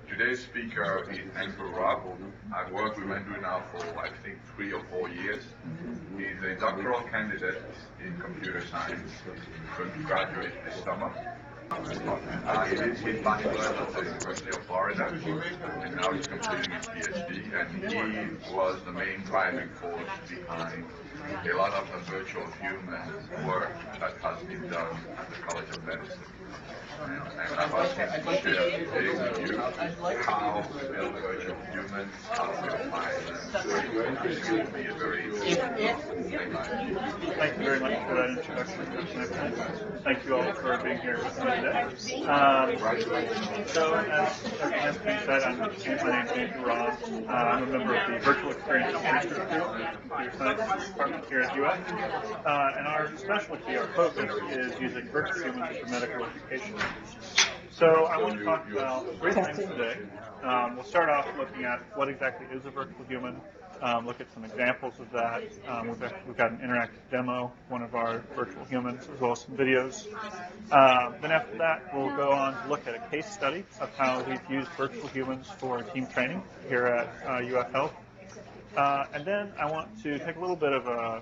Today's speaker is Andrew Robb. I've worked with Andrew now for I think 3 or 4 years. He's a doctoral candidate in computer science, going to graduate this summer. He lives in Bachelor at the University of Florida, and now he's completing his PhD, and he was the main driving force behind a lot of the virtual human work that has been done at the College of Medicine. And I've asked him to share today with you how to build virtual humans, how to apply them. I think it will be a very interesting thing. Thank you very much for that introduction. Thank you all for being here with me today. So, as Anthony said, my name is Andrew Robb. I'm a member of the Virtual Experiences Research Group at the Computer Science Department here at UF. And our specialty, our focus, is using virtual humans for medical education. So I want to talk about 3 things today. We'll start off looking at what exactly is a virtual human, look at some examples of that. We've got an interactive demo, one of our virtual humans, as well as some videos. Then after that, we'll go on to look at a case study of how we've used virtual humans for team training here at UF Health. And then I want to take a little bit of a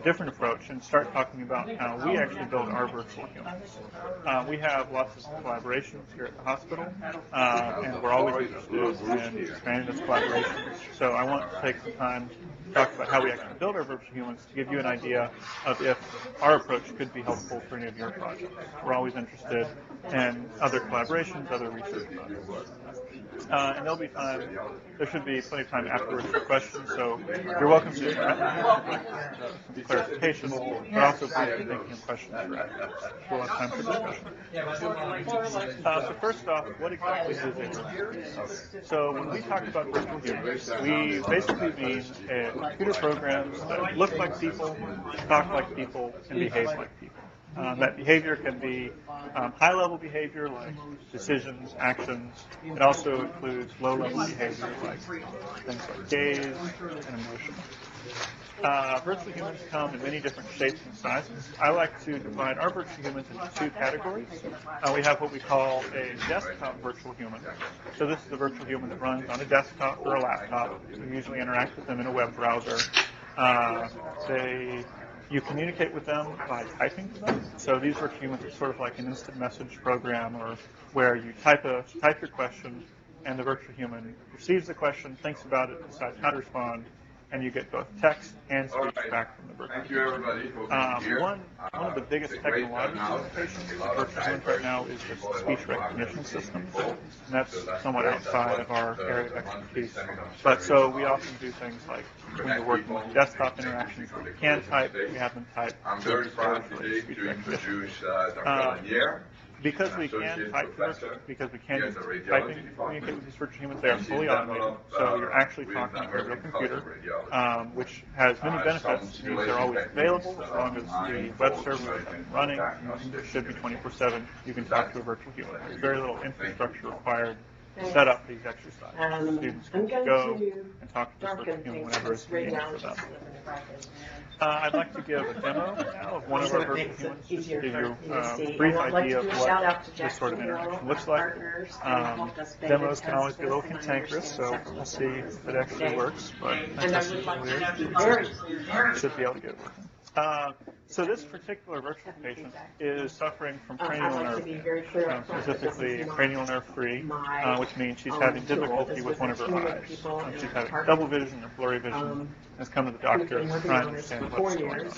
different approach and start talking about how we actually build our virtual humans. We have lots of collaborations here at the hospital, and we're always interested in expanding those collaborations. So I want to take some time to talk about how we actually build our virtual humans to give you an idea of if our approach could be helpful for any of your projects. We're always interested in other collaborations, other research projects. And there'll be time, there should be plenty of time afterwards for questions, so you're welcome to some clarification, but also please be thinking of questions for afterwards. We'll have time for discussion. So first off, what exactly is a virtual human? So when we talk about virtual humans, we basically mean computer programs that look like people, talk like people, and behave like people. That behavior can be high-level behavior like decisions, actions. It also includes low-level behavior like things like gaze and emotion. Virtual humans come in many different shapes and sizes. I like to divide our virtual humans into 2 categories. We have what we call a desktop virtual human. So this is a virtual human that runs on a desktop or a laptop. We usually interact with them in a web browser. You communicate with them by typing to them. So these virtual humans are sort of like an instant message program, or where you type your question, and the virtual human receives the question, thinks about it, decides how to respond, and you get both text and speech back from the virtual Thank you, everybody, for being here. One of the biggest technological limitations of virtual humans right now is the speech recognition system, and that's somewhat outside of our area of expertise. But so we often do things like when we're working with desktop interactions where we can type, we have them type. I'm very proud today to introduce Dr. Lanier. Because we can type, because we can use typing to communicate with these virtual humans, they are fully automated. So you're actually talking to a real computer, which has many benefits. It means they're always available as long as the web server is running. It should be 24/7. You can talk to a virtual human. There's very little infrastructure required to set up these exercises. Students can go and talk to this virtual human whenever it's convenient for them. I'd like to give a demo now of one of our virtual humans, just to give you a brief idea of what this sort of interaction looks like. Demos can always be a little cantankerous, so we'll see if it actually works, but I tested it earlier. Should be able to get it working. So this particular virtual patient is suffering from cranial nerve damage, specifically cranial nerve 3, which means she's having difficulty with one of her eyes. She's having double vision or blurry vision, has come to the doctor to try and understand what's going on.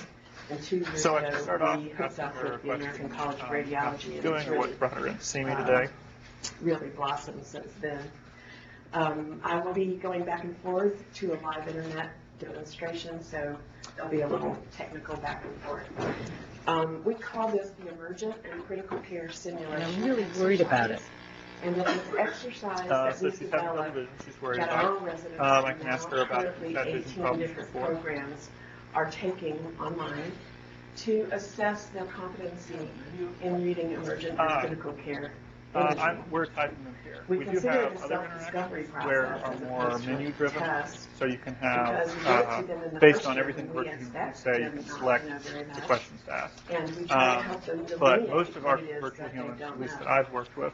So I can start off asking her a question, how she's doing or what brought her in to see me today. Really blossomed since then. I will be going back and forth to a live internet demonstration, so there'll be a little technical back and forth. We call this the Emergent and Critical Care Simulation. I'm really worried about it. And it's an exercise that So we she's having double developed vision, she's worried that our about. residents I can ask her about currently that vision 18 problems different before. programs are taking online to assess their competency in reading emergent and critical care. We're typing them here. We We do consider have it a other self-discovery interactions where process are as more opposed to a menu-driven, test, so you can because we give it to have, them in the based first on year everything when the we virtual human can expect say, you them can not to select know very the much. questions to ask. And we try to help them But delineate most of our what it is virtual that they humans, don't at least know. that I've worked with,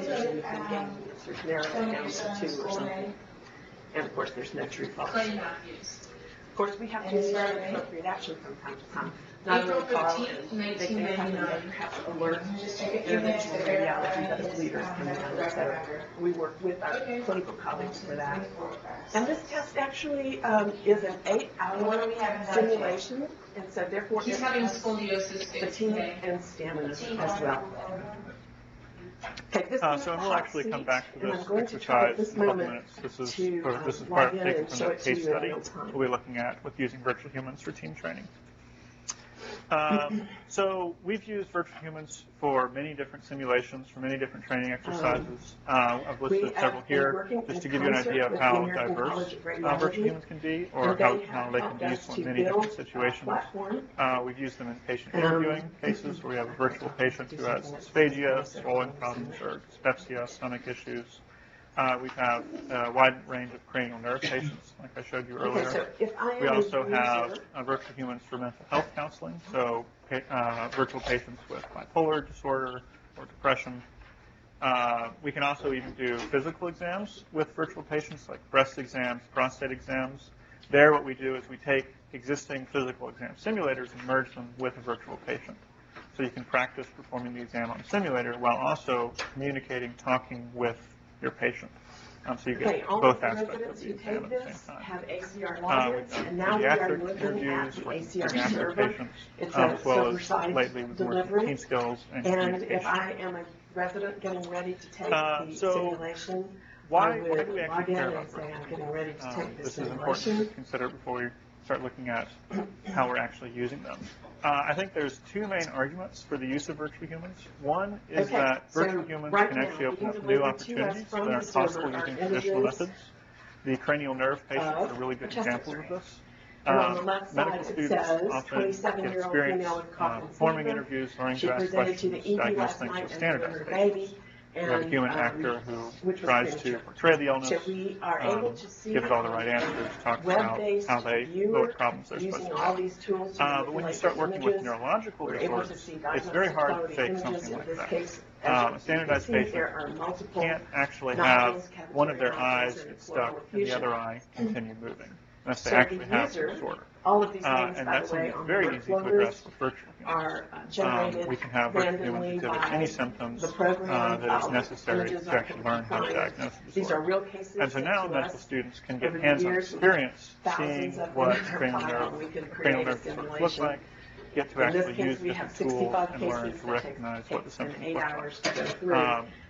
and you can gain the answers, narrow it down to 2 or something. And of course, there's no true false. Clay Matthews. Of course, we have to use very appropriate action from time to time. not April only call 15th, and they can come and 1999. perhaps alert Just take a few minutes to interventional verify radiology that this is leaders is coming the in. correct So record. we work with our Okay. clinical colleagues for that. 24. And this test actually is an What 8-hour do we have in simulation, and so therefore He's it having tests scoliosis fixed fatigue today. and stamina as well. Okay, this is So the we'll hot actually come seat, back to and this I'm going to try at exercise this in a couple moment minutes. This is to part log in taken and from show the it to case you in study real time. we'll be looking at with using virtual humans for team training. So we've used virtual humans for many different simulations, for many different training exercises. I've listed We several have been here working just to in give you an concert idea of with how the American diverse College of virtual Radiology, humans can be, or and they how have they can helped be us useful in to many build different a situations. platform. We've used them in patient interviewing cases where we have a virtual patient who has dysphagia, swallowing problems, or dyspepsia, stomach issues. We have a wide range of cranial nerve patients, like I showed you Okay, earlier. so if I am We a also user, have virtual humans for mental health counseling, so virtual patients with bipolar disorder or depression. We can also even do physical exams with virtual patients, like breast exams, prostate exams. There, what we do is we take existing physical exam simulators and merge them with a virtual patient. So you can practice performing the exam on the simulator while also communicating, talking with your patient. So you okay, get all both of the aspects of residents the who exam take at the this same time. have ACR We've logins, done and now we are pediatric looking at interviews, the working ACR with pediatric server. patients, It's as a well as server-side lately we've been working with delivery. team skills and And communication. if I am a resident getting ready to take the So simulation, why I do would we actually log in care and about say virtual I'm getting ready to take the This is important simulation. to consider before we start looking at how we're actually using them. I think there's two main arguments for the use of virtual humans. One is Okay, that so virtual humans right can now, actually open being up new delivered to us opportunities that from the aren't possible server are using traditional images methods. The cranial nerve patients of are really good chest examples of X-ray. this. And on the left Medical side, it students says often get 27-year-old experience female with cough and performing fever. interviews, learning She to ask presented to questions, the ED diagnose last things night with and standardized delivered a patients. baby. We have a And, human actor who which was tries to premature. portray the illness, So we are able to see gives all the right answers, talks about web-based how they viewer what problems they're supposed using to all have. these tools to But when you manipulate start the working with images. neurological We're able to disorders, see it's very diagnostic hard to quality fake images. something In like this that. case, A as you can standardized see, patient there are multiple can't actually nodules, have one of their cavitary eyes nodules, get and stuck pleural and the effusion. other eye continue moving, unless they So actually the have the user, disorder. all of these names, And by that's the way, something that's on the very easy to workflow address list with virtual humans. are generated We can have virtual humans randomly exhibit by any symptoms the program. that is All necessary images to are actually learn how to compliant. diagnose the These are disorder. real cases And so sent now to medical us. students can get Over the hands-on years, we experience have seeing thousands of what them in our cranial file, nerve and we can cranial create a nerve disorders look simulation. like, get to In this actually case, use we have different tools 65 and learn cases to that recognize what the takes them symptoms 8 look hours like. to go through.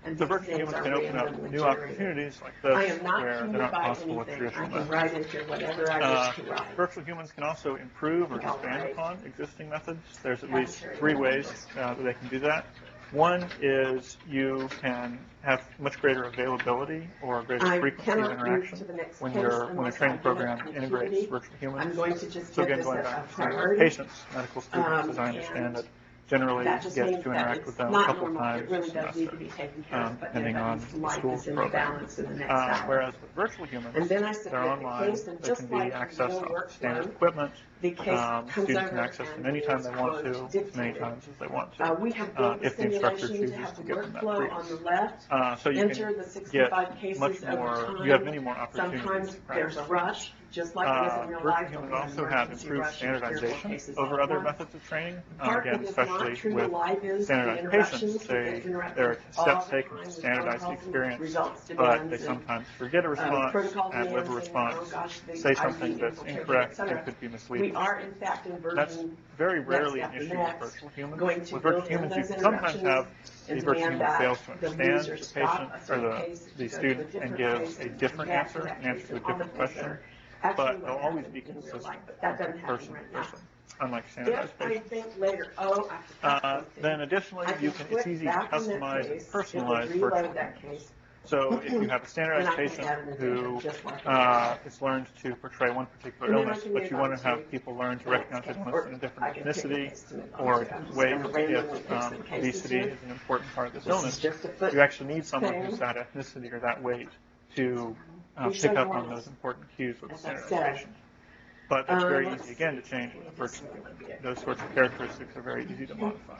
And The these virtual names humans are can open up randomly new generated. opportunities like I this am not where they're hindered not by possible with anything. I traditional can methods. write in here whatever I wish to write. Virtual humans can also improve or All expand right. upon existing methods. There's at least Cafeteria 3 ways nodules. that they can do that. One is you can have much greater availability or greater I frequency of cannot move interaction to the next when case when a unless training I give program it integrates connectivity. virtual humans. I'm going to just So give again, this going a back to priority. patients, medical students, as I And understand it, generally That just get means to that interact it's with them a not couple normal. times It really a does need semester, to be taken care of, but depending on nobody's the life school's is in the program. balance in the next hour. Whereas with virtual humans, And then I they're submit the online, case, and they just can be like accessed your on standard workflow, equipment. the case comes Students over can access them and anytime is, they want quote, to, as many dictated. times as they want to, We have built the if the instructor simulation to chooses have to the give them that workflow freedom. on the left. So you Enter can the get 65 cases much over more, time. you have many more opportunities Sometimes to there's a practice. rush, just like it is in real Virtual life. humans but we also have emergency improved rush and careful standardization cases all over at other once. methods of training, Part again, that is not especially true to with life is the standardized interruptions. patients. We get interrupted There are all steps the taken time to with standardize the protocols and experience, results but demands they and, sometimes forget a response, protocol ad lib a demands and, response, oh gosh, the say IV something that's infiltrated, incorrect et cetera. and could be misleading. We are in fact in That's version very next rarely an after issue next, with virtual humans. going to With virtual build in humans, you those can sometimes interruptions have and the virtual demand human that fails to the understand user the stop patient a or certain case to the go to student a and different give case a and different react answer, to that an answer case to a and all the different things that question, are actually but what they'll always happen be in real consistent life. But that doesn't happen person to right now. person, unlike If standardized I patients. think later, oh, I forgot something, Then additionally, I you can can, it's click easy to back on that customize case, and personalize it will virtual reload that humans. case. So if you have a And standardized I can patient add an who addition just like that. has learned to portray one particular And then I illness, can but move you on want to to have people learn to the recognize next illness case. in a I different can pick a ethnicity case to move on or to. I'm just weight, gonna randomly if pick some cases obesity here. is an important part of this This is illness, just a foot you actually need someone thing. who's that ethnicity or that weight to We show pick up on normals, those important cues with a as I standardized said. patient. But that's very Let's easy, again, to see. change with a virtual Let me human. get- Those sorts of characteristics are very easy to modify.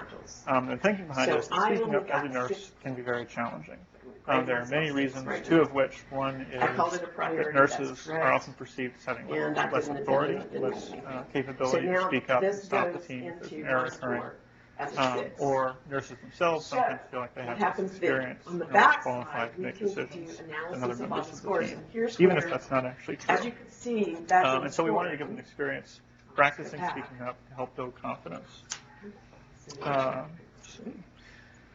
modules. The thinking behind So this is I speaking only up as a got nurse 6. can be very challenging. Grade There are many myself 6 reasons, right two now. of which, one is I called it a that priority, nurses that's are correct. often perceived as having And I less couldn't authority, attend and I didn't less do anything. So capability to now speak up and this stop the goes team if there's an into error my occurring. score as a 6. Or nurses themselves So, sometimes feel like they what have happens less then? experience On the and less back qualified side, to we make can do decisions than analysis other of all members the of the scores. team, And here's even where, if that's not actually true. as you can see, that's And so we want to give them important. experience practicing Back. speaking up to help build confidence. So, Let's see.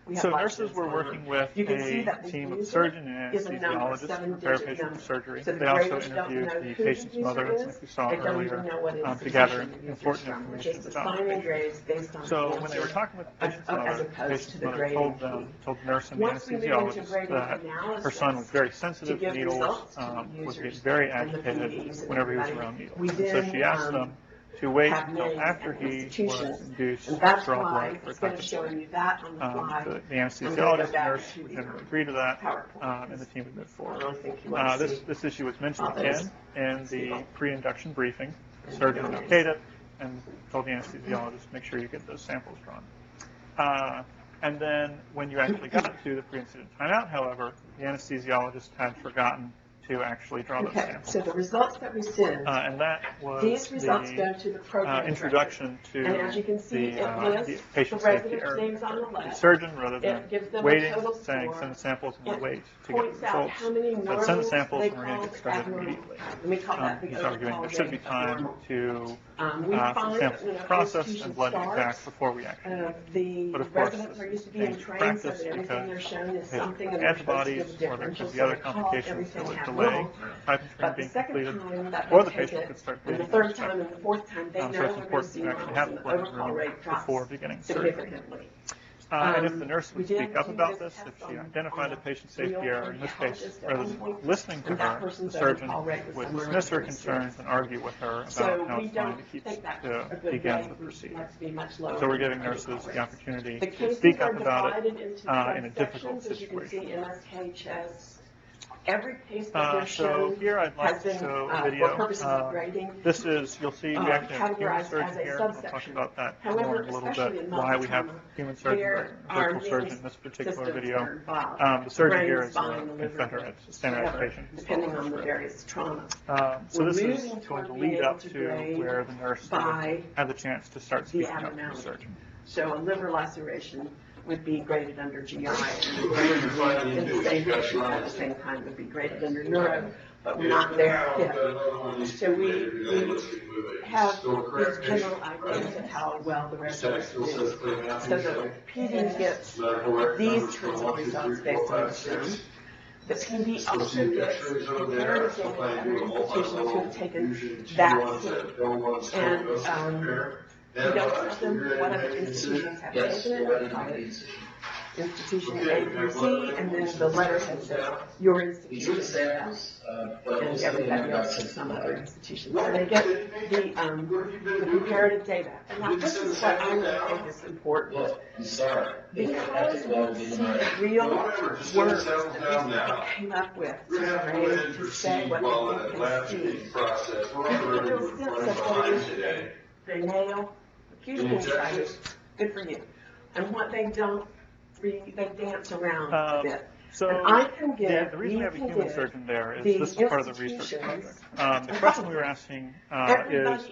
We have So lots nurses of were those working with You can see a that the team of user surgeon and is a number, anesthesiologists to seven-digit prepare patients number. for surgery. So the They also graders don't interviewed know the who patient's the mother, user like is. we saw They don't earlier, even know what to gather institution the user's important from. We're information just about the assigning patient. grades based on So the when they were answer, talking with the patient's as mother, the opposed patient's to the mother grading told the nurse and the Once we move into anesthesiologist grading that analysis, her son was very to sensitive to give needles, results to the was getting users very and the agitated PDs and whenever he was everybody, around needles. we And so she then, asked them to wait have until names after and he was institutions. induced And that's to draw why blood for a instead of showing type you that on the of fly, the I'm gonna go anesthesiologist and back nurse to would the generally agree to that, PowerPoint. and the team would move I forward. really think you want to see. This issue was mentioned all again those in the people. pre-induction briefing. The surgeon okayed it and told the anesthesiologist, make sure you get those samples drawn. And then when you actually got to the pre-incident timeout, however, the anesthesiologist had forgotten to actually draw those Okay, samples. so the results that we send, And that was these results go the to the program introduction to And as you can see, the it lists the the patient safety residents' area. names on the The left. surgeon, rather than It gives them a waiting, total saying score. send the samples and It wait to get the points out results. how many But normals send the samples they and we're going to called get started abnormal. immediately. And we call that the He's arguing overall there should be rate of time normal. to We for find samples when to an process institution and blood to be back starts, before we actually. the But of course, residents are this used to is being dangerous trained so practice that everything because they're shown is they something have and they're supposed to antibodies give a or there differential, could be so other they call complications everything that would abnormal. delay type of But training the being second completed, time that or they the take patient it, could start and the bleeding third unexpectedly. time and the fourth time, they So know it's they're going to important see to actually normals have and the the blood overall room rate drops before beginning surgery. significantly. And if the nurse We would did speak up do about this this, if test she on- identified on a patient safety real error, in this case, cardiologist at rather one than point, listening to and that her, the person's surgeon overall rate was would somewhere dismiss her around concerns and argue with her about So how we it's fine don't to keep think that's to a good begin way. the We procedure. like to be much lower. So we're than giving overall nurses the rates. opportunity The to cases speak are up about it divided into in a difficult subsections, as you can see, situation. MSK, chest. Every case that they're So shown here I'd like has to been, show a for video. purposes of grading, This is, you'll see, we actually have a human categorized surgeon as a here. I'll talk subsection. about that However, more in a little especially bit, in why we have multi-trauma, human surgeon, there are virtual surgeon in this particular systems that video. are involved. The surgeon Brain, here is spine, a the liver, Confederate standardized whatever, patient. depending on the various traumas. So We're this is moving going toward to being lead able up to to grade where the nurse by had the chance to start the speaking up to the abnormality. surgeon. So a liver laceration would be graded under GI, and in the same patient at the same time would be graded under neuro, but we're not there yet. So we have these general ideas of how well the residents do. So the PD gets these kinds of results based on the shown. The PD also gets comparative data of other institutions who have taken that scheme. And we don't tell them what other institutions have taken it, we call it institution A through C, and then the letterhead says, your institution did that, and everybody else is some other institution. So they get the comparative data. And now this is what I really think is important. Because we see real words that these people came up with to grade, to say what they think they see. You get a real sense of what it is that they nail, huge insight, good for you. And what they don't, they dance around a bit. So And I can give, the reason we have a can human give surgeon there is the this is part of the research institutions, project. The question we were asking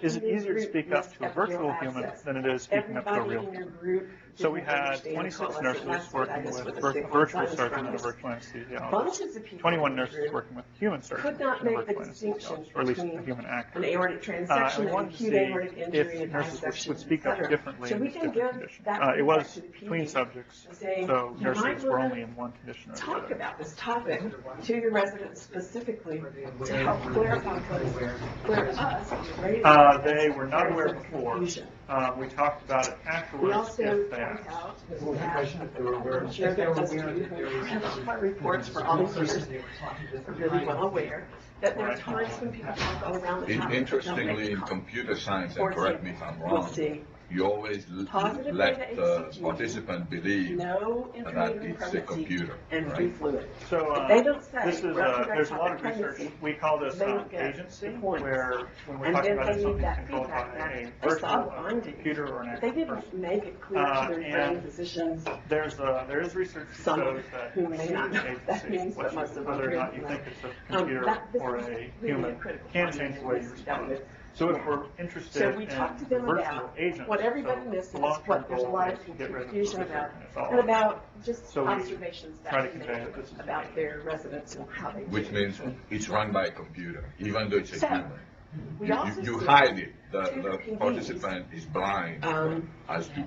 is it everybody in your easier to group speak up must to a have virtual real human access. than it is speaking up to a Everybody real in your human? group So we didn't had understand 26 policy. nurses That's working what I with just a was virtual sick surgeon on and a this. virtual anesthesiologist. Bunches of people 21 in your nurses group working with human surgeons could not and a make the virtual distinction anesthesiologist, or at least a between human actor. an aortic And transection, we an wanted to acute see aortic injury, if and nurses dissection, would speak up etc. differently So in we these can different give conditions. that It feedback was to the between PD subjects, and say, so you might nurses were wanna only in one condition or the talk other. about this topic to your residents specifically to help clarify for us. They were not aware before. Confusion. We talked about it We afterwards also if they point asked. out that I'm sure that those of you who have my reports for all these years are really well aware that there are times when people talk all around the topic. Interestingly, in computer science, and For correct me if example, I'm we'll wrong, see you always positive let beta the HCG, participant believe no that intrauterine it's a pregnancy, computer, and right? fluid. So If they don't say, this is reproductive there's a lot of pregnancy, research. We call this they don't get agency, the points. where when we're And talking then about they something need that controlled by feedback back. a They virtual saw the findings, computer or an but they active didn't person. make it clear to their brain And physicians, there is research that some shows that who may not know what that agency, means, but most of them whether or not do. you think it's a computer this or is a really human, critical can finding change the way that you needs to be dealt respond. with. So if now. we're interested So we in talked to them virtual about agents, what everybody so misses, the long-term what there's a goal lot is of to get rid of confusion the about, it's all and about just So we observations try that to they convey make that this is about their residents and how they do. Which means it's run by a computer, even though it's a So, human. we You also you see hide it. two The PDs, participant is blind as to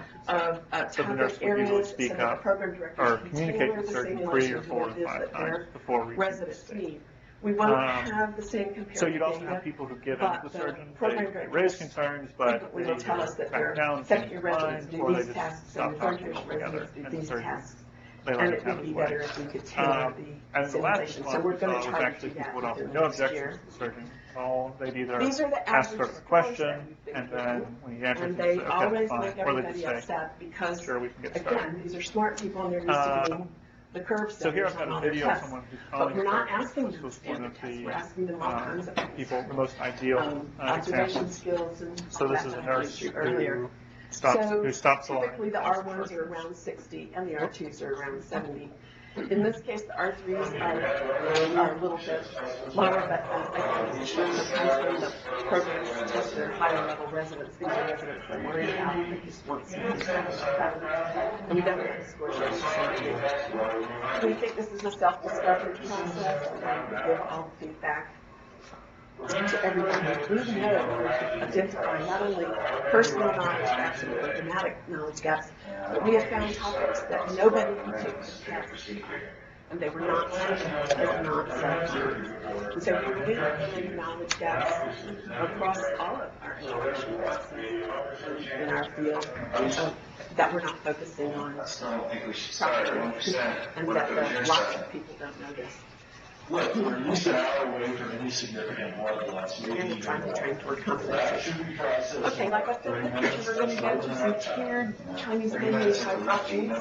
of So the topic nurse would usually areas, speak so that up program director or can communicate tailor to the the surgeon 3 simulation or to 4 what or it is 5 that times their before reaching the residents state. need. We won't have the same comparative So you'd also data, have people who give in but to the the surgeon, program they directors raise concerns, but frequently they will tell us that back their down, change second-year their residents mind, do or they these just tasks stop and the talking third-year altogether, residents do and the these surgeon, tasks. they let And it it have would its be way. better if we could tailor And the the last simulation. So response we're we going saw to was try to actually do that people would offer within no the next objections year. to the surgeon at all. They'd either These are the ask average sort of a scores question, that we've been and then given. when he answers, And they they say, okay, always fine, make or they everybody just say, upset because, sure, we can get started. again, these are smart people and they're used to getting the curve So here setters I've on got all a their video of tests. someone who's But calling we're not for asking this them was to one stand of the test. the We're asking them all kinds of people, the most ideal observation examples. skills and So all this that is a that I went nurse through earlier. who stops the line. Typically, the R1s are around 60 and the R2s are around 70. In this case, the R3s are a little bit lower, but again, sometimes when the programs test their higher level residents, these are residents they're worried about, they just want some and we don't have the scores yet. We think this is a self-discovery process, and we give all the feedback to everybody. We know we're identifying not only personal knowledge gaps and thematic knowledge gaps, but we have found topics that nobody can take the test, and they were not cited as non-subjects. And so we're filling knowledge gaps across all of our education processes in our field that we're not focusing on properly, and that lots of people don't notice. Look, we're at least an hour away from any significant blood loss. And trying to train toward confidence. Should be processed. Okay, like I said, we're going to go to some tiered Chinese menu type options.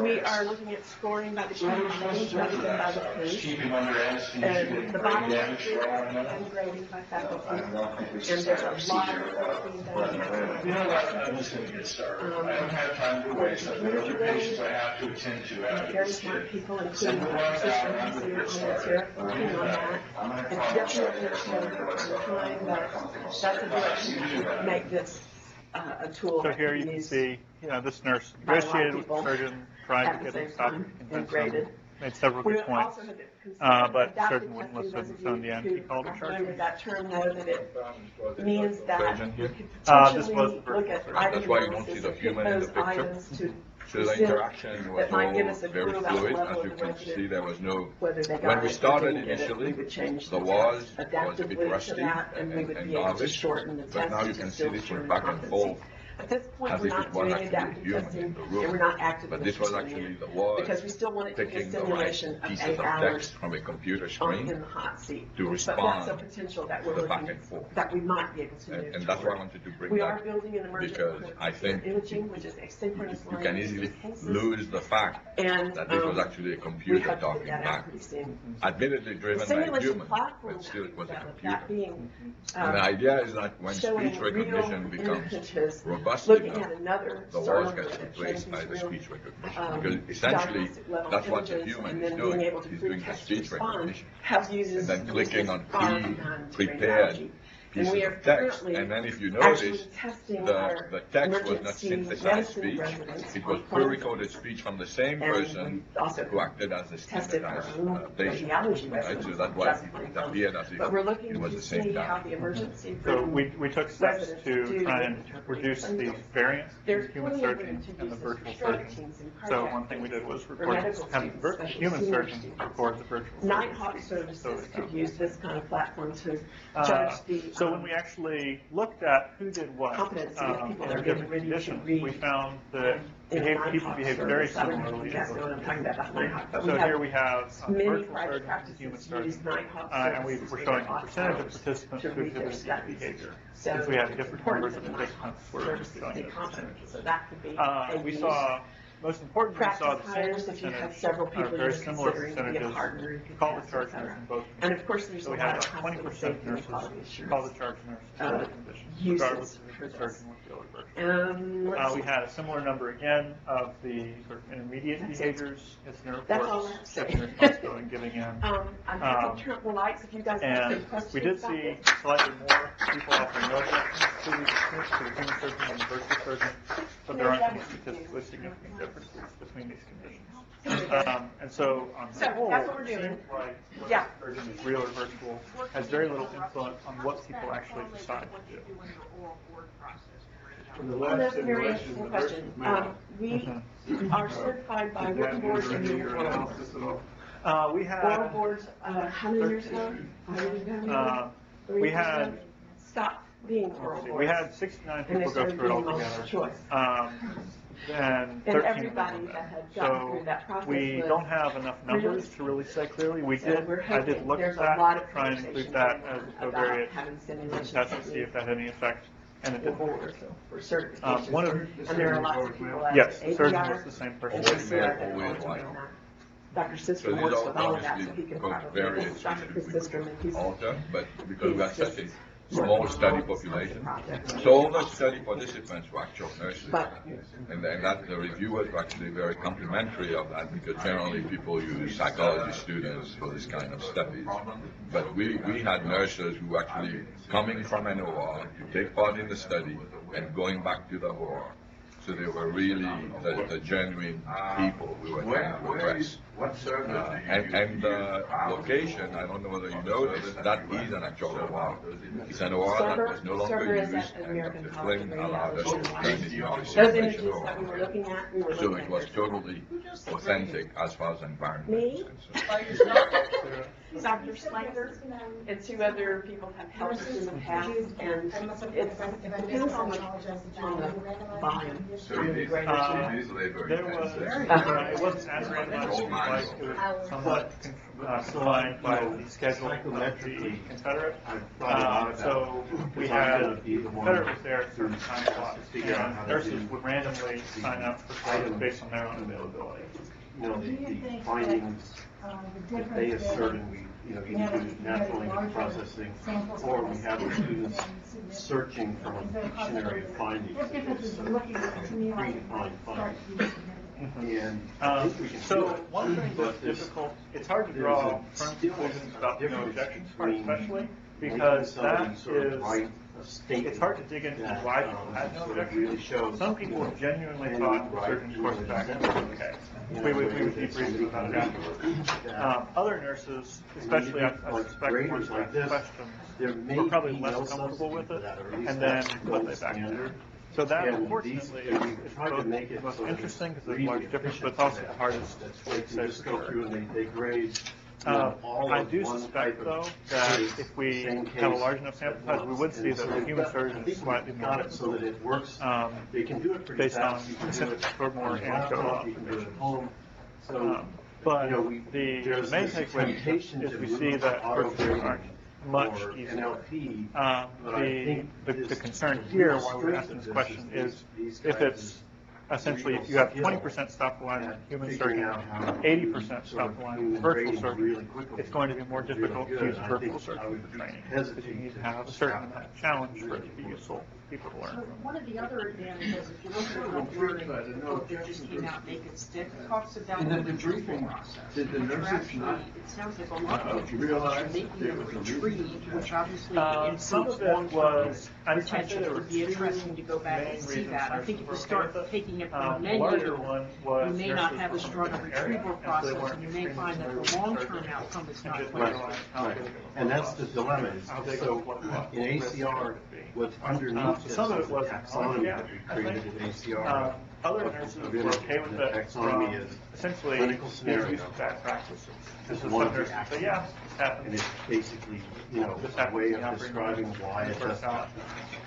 We are looking at scoring by the Chinese names rather than by the quiz. Keep him under anesthesia. And the bottom Damage is from and grading by faculty. I don't think we should And there's start a a lot procedure of work being without. done. You know what, I'm just gonna get started. I don't have time to waste. I've got other patients I have to attend to after Very this smart kid. people, including our assistant professor here, working on that. It's definitely a challenge for time, but that's a direction to make this a tool. So here you can see, this nurse negotiated with the surgeon, tried to get him to stop, convince him, made several good points. But the surgeon wouldn't listen, so in the end, he called the charge. That term know that it means that Surgeon here? we could This was potentially the look at virtual item That's why you don't analysis see the and pick human in the those picture. items to So the present interaction was that might give all us a very clue about the fluid, level as of you the can resident. see, there was no, Whether they got when it, we or started didn't get it, initially, we would change the the was test was a adaptively bit to rusty that, and we would and be able to novice, shorten the but test now you to can see still this shorten went back and competency. forth At this point, as we're if not it was doing actually adaptive human testing, in the and we're room. not actively But this was pursuing actually it, the was because we still want it to be a taking the right simulation of pieces 8 of hours text from a computer in screen the hot seat. to But that's a respond. potential that we're the back looking, and forth. that we might be able to move And that's why I toward. wanted to bring We are that, building an emergent because I think imaging, which is asynchronous you can learning easily in cases. lose the fact And that this was actually a we computer hope to talking get that back. out pretty soon. Admittedly The driven by a simulation human, platform but still that it we was a developed, computer. that being And the idea is that when showing speech real recognition becomes images, robust looking enough, at another the star words gets that replaced shows by the these real, speech recognition. Because essentially, diagnostic level that's what the images, human and is then doing. being able to He's free doing the text speech respond recognition. have uses And then clicking on far beyond prepared radiology. pieces And we are of text. currently And then if you actually notice, testing our the text was not emergency synthesized medicine speech. residents It was on phone pre-recorded speech from the same And person we also who acted as the tested our standardized own patient. radiology Right? residents. So that's why it appeared as But we're if looking it was to the same see how guy. the emergency So room we took steps residents to do try and interpret reduce things. the variance There's between human plenty of room surgeon to and the use this virtual for stroke surgeon. teams and So cardiac one thing we did was for record, medical have the students, the especially human senior surgeon students. record the virtual surgeon. Nighthawk services could use this kind of platform to Uh, judge the. So when we actually looked at who did what competency of people in that are different getting ready to conditions, read, we found that in people Nighthawk behaved very service. I don't know if similarly. you guys know what I'm talking about Nighthawk, but we So have here we have many virtual private surgeons and human practices use surgeons. Nighthawk And we services were for showing their a off percentage of hours participants to who read their exhibited studies. behavior. So Because we had it's different important numbers of that the participants Nighthawk were services showing stay those competent, percentages. so that could be. We saw, most importantly, we saw the Practice same hires if you have percentage, several or people very you're similar considering to be a percentages, partner who can call the test, charge et cetera. nurse in both. And of course, there's So a we lot had of about hospital 20% safety and nurses quality call the assurance. charge nurse for other conditions, uses regardless of for if the this. surgeon was ill or virtual. Let's We see. had a similar number again of the sort of intermediate That's it. behaviors. It's no That's all I reports, have to say. stepping responsible and giving in. I'm happy to turn up the lights if you guys have some And questions we did about see this. slightly more people offering no objections to the human surgeon than the virtual surgeon, but there aren't any statistically significant differences between these conditions. And so on So, the whole, that's what we're it doing. seems like whether Yeah. the surgeon is real or virtual has very little influence on what people actually decide to do. In the Well, last that's a very simulation, interesting the question. nurse was male. We are certified by Did written that board and enter into new your board. analysis at all? We Oral had, boards, how many years ago? we had, Stopped being oral boards. we had 69 And they people go started through it being multiple altogether. choice. And 13 And of them everybody were that men. had gotten through that So process we was don't have enough numbers released. to really say clearly. We So did, we're I did hoping look at there's a lot that, of try and include conversation that going as on a about covariate having simulations test to see if that had any effect, and it for didn't. boards, for certifications. One of- And there are lots of people at Yes, APR. surgeon was the same person. and Always male, CCR that always are white. doing that. Dr. So System these works are with all of that, so obviously he can got probably, various Dr. Chris issues System, and he's. alter, but because we are he's just such a working small on study all this population. project. So all the study participants were actual nurses. But- And that the reviewers were actually very complimentary of that because generally people use psychology students for this kind of studies. But we had nurses who were actually coming from an OR to take part in the study and going back to the OR. So they were really the genuine people we were trying to address. What service do you use? And the location, I don't know whether you noticed, that is an actual OR. It's an OR that was no longer Server is used, at and American Dr. College Flynn of allowed us to Radiology. turn it into a Those simulation images that we were OR. looking at, we were So looking it at. was totally authentic as far as environment Me? is concerned. Dr. Slater and two other people have helped us in the past, and it depends on the volume. So it is labor There was, intensive. it wasn't as randomized, like, it was somewhat confined by the schedule of the Confederate. So we had, the Confederate was there at certain time slots, and nurses would randomly sign up for classes based on their own availability. You know, the findings that they assert, and we, you know, either do natural language processing, or we have the students searching from a dictionary of findings. Predefined findings. And I think we can do So it. one thing But that's there's- difficult, it's hard to draw firm still conclusions about the no difference objections part between especially, making because somebody that sort of is, write a statement it's hard to dig into that, why people had no sort of objections. really shows, Some people you know, genuinely and thought the right, surgeon's you course know, of action was okay. you We know, would that debrief somebody about it can afterwards. read that Other nurses, especially I like suspect graders ones like that this, questions, there may were probably be less no comfortable with substitute it, for that, or at least and then that's the put gold it back in. standard. So that And unfortunately these- we is tried to both make it the most so that interesting because there's really large difference, but it's efficient also for the them. hardest They to can say just for go sure. through and they grade. you know, all I of do one suspect type though of that case, if we same have a case large enough sample size, we would see And that so the they've human got- surgeon I is think slightly we've more got it so that it works. um, They can do it pretty based on fast. You can do it sort of more on your anecdotal laptop, you can do it at observations. home. So, But you know, the there's main this takeaway temptation is to we move see to that persons aren't much or easier. NLP. But I The think the this- concern the here, real why we're strength asking of this question is these if guys it's essentially, if you have 20% stop alignment at human figuring surgeon, out how 80% sort of stop alignment human virtual grading surgeon, really quickly it's going to be more is really difficult to good. use I virtual think I surgery would for training. hesitate Because you need to to have a certain amount of challenge for it to be useful for people to learn from. One of the other advantages, if you look at the word that just came out, Naked Stick, talks about In the the retrieval debriefing, process. did the which are nurses actually, not it sounds like a lot of it realize is making there them was a retrieve, which obviously Some improves of it long-term was, I'd say retention. there It were would be two interesting to go back main and see reasons that. I nurses think if were you okay start with it. taking it from a The larger menu, one you was may not nurses have as from strong a different areas, retrieval and they process, weren't and you may extremely find that familiar the with long-term surgery outcome is and not just quite realized right. how Right. big of a And that's the plus, dilemma. Is how big so of what in risk ACR, would be. what's underneath this some of is it the was taxonomy yeah, that we I created think. at ACR. Other nurses Really, were okay with the it taxonomy from is essentially clinical the scenario. use of bad practices. This This is is one what of the nurses say, actions. yeah, this And happens. it's basically, you know, This a happens way in of the operating describing room. why it It works does out. happen.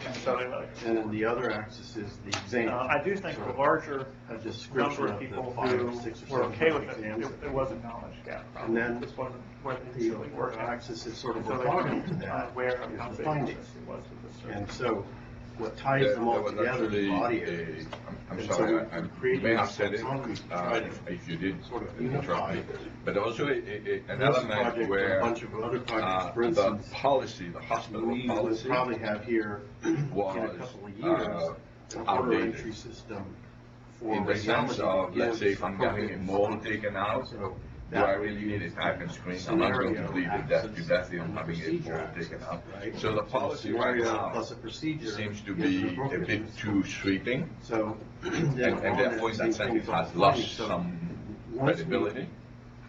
And so they like, And then the other axis is the exam. I do think Sort the of larger a description number of of the people 5 or who 6 or were 7 okay with it, exams. it was a knowledge gap. And then This wasn't where they The really worked. axis is sort of So they orthogonal to weren't that, aware of how is big the the findings. risk was with this surgery. And so what ties There them all was together is actually body a, areas. I'm And sorry, so I creating may have this said it, taxonomy to try to if you did sort of interrupt unify me, but also an this element project and a where bunch of other projects, for the instance, policy, the hospital we will policy probably have here in a was couple of years, an order outdated. entry system for in the sense radiology of, let's say, if gives I'm getting a appropriate mold funding. taken out, So do that I way really you need a type and screen? I'm not going to scenario bleed to axis death in and having a procedure mold axis, taken out. right? So the policy right Scenario now plus a procedure seems to gives be an a appropriate bit response. too sweeping, So, and therefore in that sense it has lost some Once we credibility.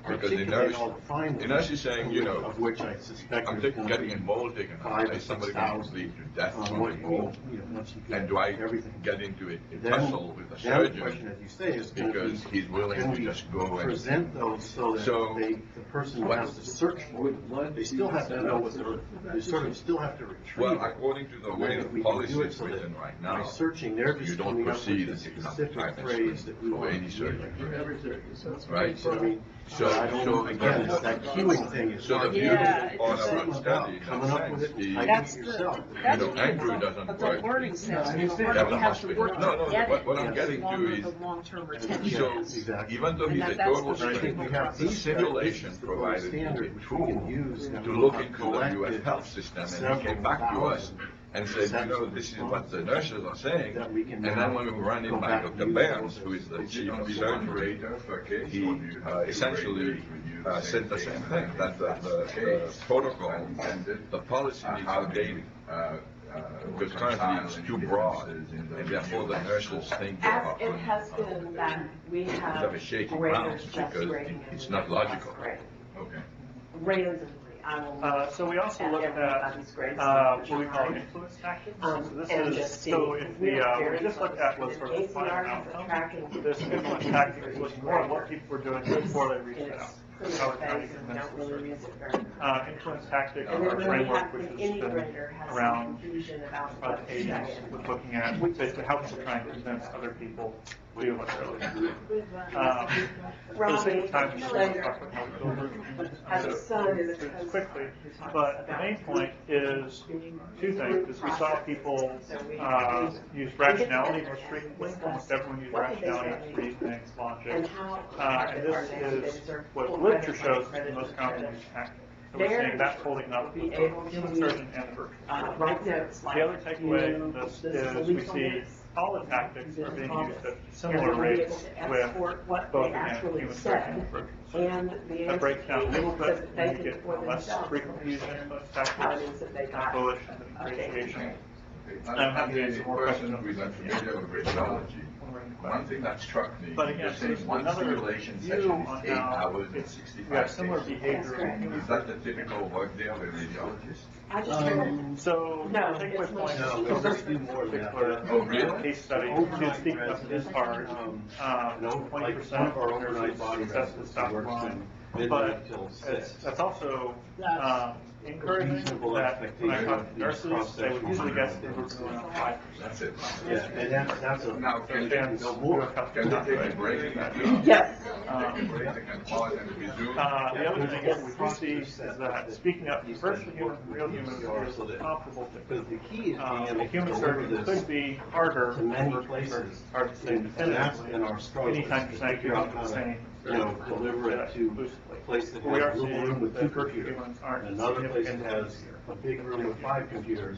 Because the articulate nurse, all the findings. the nurse is saying, you know, Of which I suspect I'm there's gonna getting be a mold taken out, 5,000 or is somebody going to 6,000 bleed to death on from what the you mold? once you get And do I everything. get into a Then tussle with the then the question, surgeon as you say, is gonna because be, he's willing can to we just go and present those so that So, the person who has to search for it, they still have to know what they sort of still have to retrieve well, it. according to the And way then the if we can policy do it is so that written right by now, searching, they're you just don't coming up proceed with in the the specific type and phrase that we for want. any surgery. Right, Right? so I mean, So- I don't, so again, again, it's that queuing thing is So the hard. Yeah, beautiful part it's of something the about study, in coming up that with sense, it and is, typing That's it the, yourself. that's You know, Andrew doesn't but the work. learning sense, at you the have to hospital. work No, to no, get it. what I'm Yes. getting to Longer, is, the long-term retention so, is. Exactly. even though And he's a that's total the I think stranger, we have the these simulation guys, the provided standard, a which we can tool use, that to we look have into the US collected health system, and he several came back to us thousand and said, you know, this is what the nurses are saying, that we can and then now when we run it go by back Dr. and use Burns, those who is the as chief of be surgery, he essentially said the same thing, that the protocol, the policy needs updating. Because currently it's too broad, and therefore the nurses think they As are it has been that we have have a shaky graders grounds just because grading it's and not logical. us grading. Okay. Randomly, I will. So we also look at everybody's grades what we each call time. influence tactics. And So this just is, see. so if We the, are we very just looked at what sort of close. final ACR has a outcome, tracking. this influence tactics was more of what people were doing before they reached It's out. pretty How we're trying phase to and convince don't the really surgeon. use it very much. Influence tactics And are then a when we framework have, which when has any been grader has some around confusion about the what to 80s say. with looking at basically how to try and convince other people to do what they're looking at. For the sake of time, I'm just going to talk about how we build virtual Has a humans. son in the So, coast. quickly, but the main point is two things, is we saw people use rationality most frequently, almost everyone used rationality, reasoning, And logic. how. And this is what literature shows is the most commonly used tactic. So we're seeing that holding up with the human surgeon and the virtual. Write notes like. The other takeaway from you- this is is the we see legalness. all the tactics are being All used this. at similar And we'll be rates able to with export what both, they again, actually human said. surgeon and virtual surgeon. And the That breaks down a little so bit, that they and you can get for less themselves frequently used influence how it tactics, is that they and got. coalition and Okay, appreciation. great. I'm happy to answer more questions on Person this. who is unfamiliar with radiology, when we're in the one class. thing that struck me, But you're again, saying there's one another simulation view session on is 8 how hours and it's, 65 we have similar days. behavior. correct. Is that the typical work day of a radiologist? I just heard. So, No, the takeaway it's point not. No, we'll just do more of that. particular Oh, really? case study, to speak of his part, Like 20% one of our overnight body successful residents stop who works line. from But midnight till 6. that's also encouraging Reasonable that when I expectation talk of to these nurses, they cross-sectional would usually guess they numbers. were around 5%. That's it. Yeah, and that's a. Now, can they Fans no do more. a couple Can of they take a times. break? Yes. Take a break, they can pause and resume? The other thing is we do see is that speaking up virtual human, real humans is comparable to. Because the key is being A able to human deliver surgeon this could be harder to than many virtual places. surgeons. Hard to say And that's definitively. in our struggle. Anytime you're saying Figure out you're how to, saying, deliver it to loosely. a place that We are has a little room seeing with that 2 virtual computers. humans aren't And another place that significantly has a big room with 5 computers.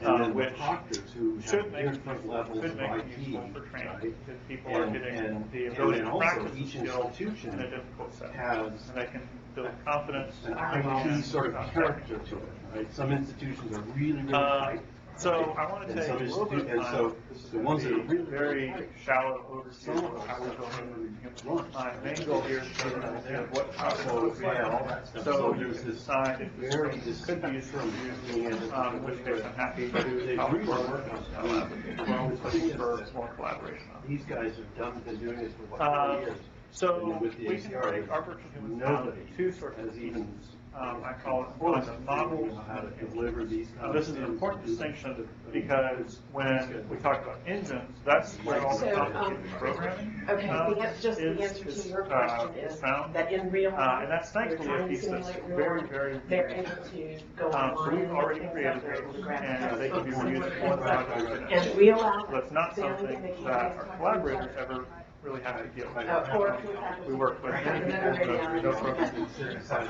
Uh, And then the which proctors who should have make it different useful, levels could of make it IT, useful for training, right? because people are getting And the ability then to also practice the each skill institution in a difficult setting. has And they can build confidence. an and IT sort of character to it, right? Some institutions are really, really tight. So I want to And take a some little bit of and time. so This is the going ones to that are be really, very really tight, shallow overview some of how we're building run. my main goal here is to give you an idea of what So, looks like. yeah, all that stuff. So So you there's can this decide if this very could be useful to being you, able to in which case I'm happy to They help really work work on on that. We're always looking for more collaboration on it. These guys have been doing this for what, 40 years. So And with the we can ACR, break our virtual humans down nobody into two sorts of has even pieces. I call it one the model. know how to deliver these Now, this is an important distinction because when we talk about engines, that's where all the So, complicated programming Okay, just the is- answer to is, your question is is found. that in real life. And that's we're thankfully a trying to piece that's simulate real very, life, very. They're able to go So online. we've already and created look they're able to those, grab and they can be textbooks, reused see for what the it's project. like. And we allow So it's not the only something thing they can't that do is our talk to collaborators each other. ever really have to deal with. Or We work with many people who know programming. I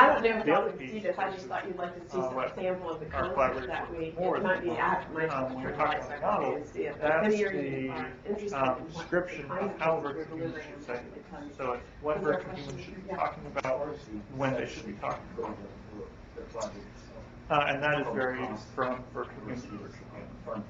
don't know if The I other would piece see this, I just thought you'd like to see some what sample of the our concept collaborators that we, more it might be, I might have when to you're turn talking lights back about on model, and see it. But that's many of you the are interested in what description kind of how things virtual we're humans delivering should say. because So it's what virtual humans should be talking about, when they should be talking about. And that is very from virtual human to virtual human.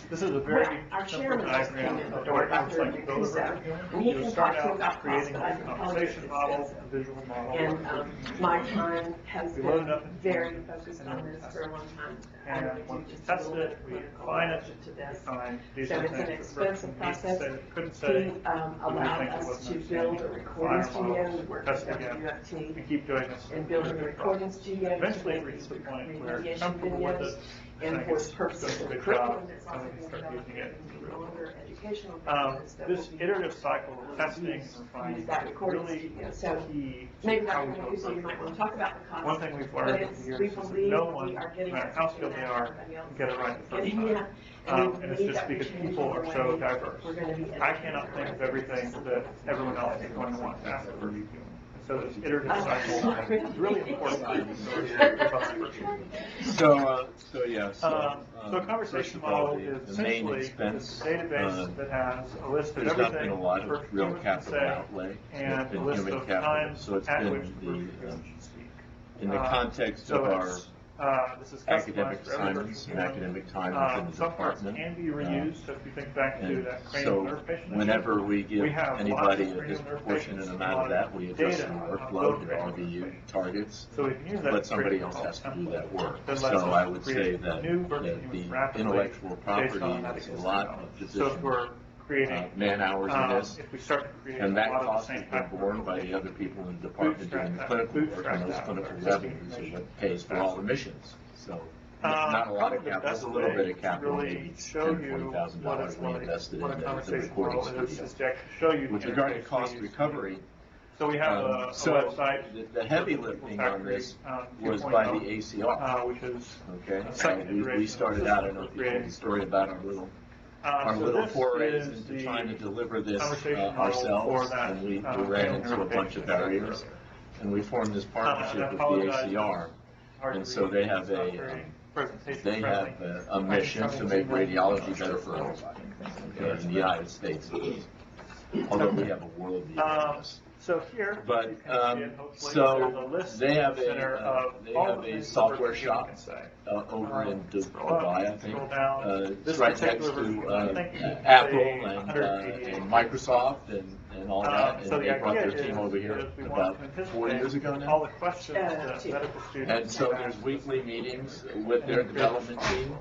This is a very Our simple chairman just came diagram in of the what door, it looks Dr. like to build a Cuso, vertical. and he You can start talk to you out about creating cost, but I a can tell you conversation it's model, expensive. a visual model. And my time has We load it been up into very Teams, focused and on then we this test for a it. long time. I And really do once we just test a little it, bit we clinical define it, approach to this. define, do So some it's an things that expensive virtual needs to process. say, that couldn't He say. allowed think it us wasn't to build a understanding, recording define studio, models, we worked test with again, WFT, and keep doing this. and building a iterative recording process. studio. to Eventually, it make reaches the these point where you're remediation comfortable with videos. it, And think for it's purposes doing a of good curriculum, job, it's and also then you being start developed using it in in the real longer world. educational videos that This will be, iterative cycle of testing and use refining that is recording really studio. So key maybe to how Dr. we go Mancuso, you might want to talk about the cost. One thing we've But learned it's, over the we years is that believe no we one, are no getting matter how skilled they are, can get it right the first Yeah. time. And And we it's need just that because change people are in the so way diverse. we're going to be I cannot think of everything that everyone else is going to want to ask for you doing. So this iterative cycle is really important. So So a conversation model is the main essentially expense, a database that has a list of there's not everything been a lot for of real humans to capital say outlay. and It's a been list human of capital, times so it's at been which the person the, should speak. in the context of our This is academic customized for every assignments virtual and human. academic time within the Some parts department. can be reused, so if you think back to And that cranial so nerve patient. whenever we give we have anybody lots of a cranial nerve disproportionate patients, amount of that, we adjust the data on workload both to cranial nerve RVU patients. targets. So we can use that But to somebody create else a has to do template that work. that So lets us I would say create that new virtual the humans rapidly intellectual based property on that is a existing lot knowledge. of So if physician we're creating man hours in this. if we start to create And a that lot of the cost same has been type of borne by the other people in the department doing the clinical work, and those clinical revenues are what pays for all the missions. So, not a lot of probably the capital, best a little bit way of capital, to maybe really show $10,000, you $20,000 what it's we like, invested what a in the conversation recording model is studio. to actually show you. With the regard to interface cost we use. recovery, So we have a so website. the heavy lifting on this was 2.0, by the ACR. which is Okay, second we iteration started of out, I don't know if you creating told the story about our little this forays is into the trying to deliver this conversation model ourselves, for that, and we ran cranial into a nerve bunch of patient I showed barriers, earlier. and we formed this partnership I with the apologize, ACR, Hard to and so read. they have It's not a, very presentation they have friendly. a mission to make radiology better for everybody, okay, in the United States at least, although we have a world view on this. So here, But, you can see it, hopefully, so there's a list they have center of they all have the a things software that we shop can say. over in Scroll up, Dubai, I think. scroll down. It's This right next particular version, I to think, is Apple a and 188. Microsoft and all that, So and the they brought idea their team is over here that we want about to anticipate 4 years ago all now. the questions that two. medical students And so have there's asked. weekly meetings with their development team.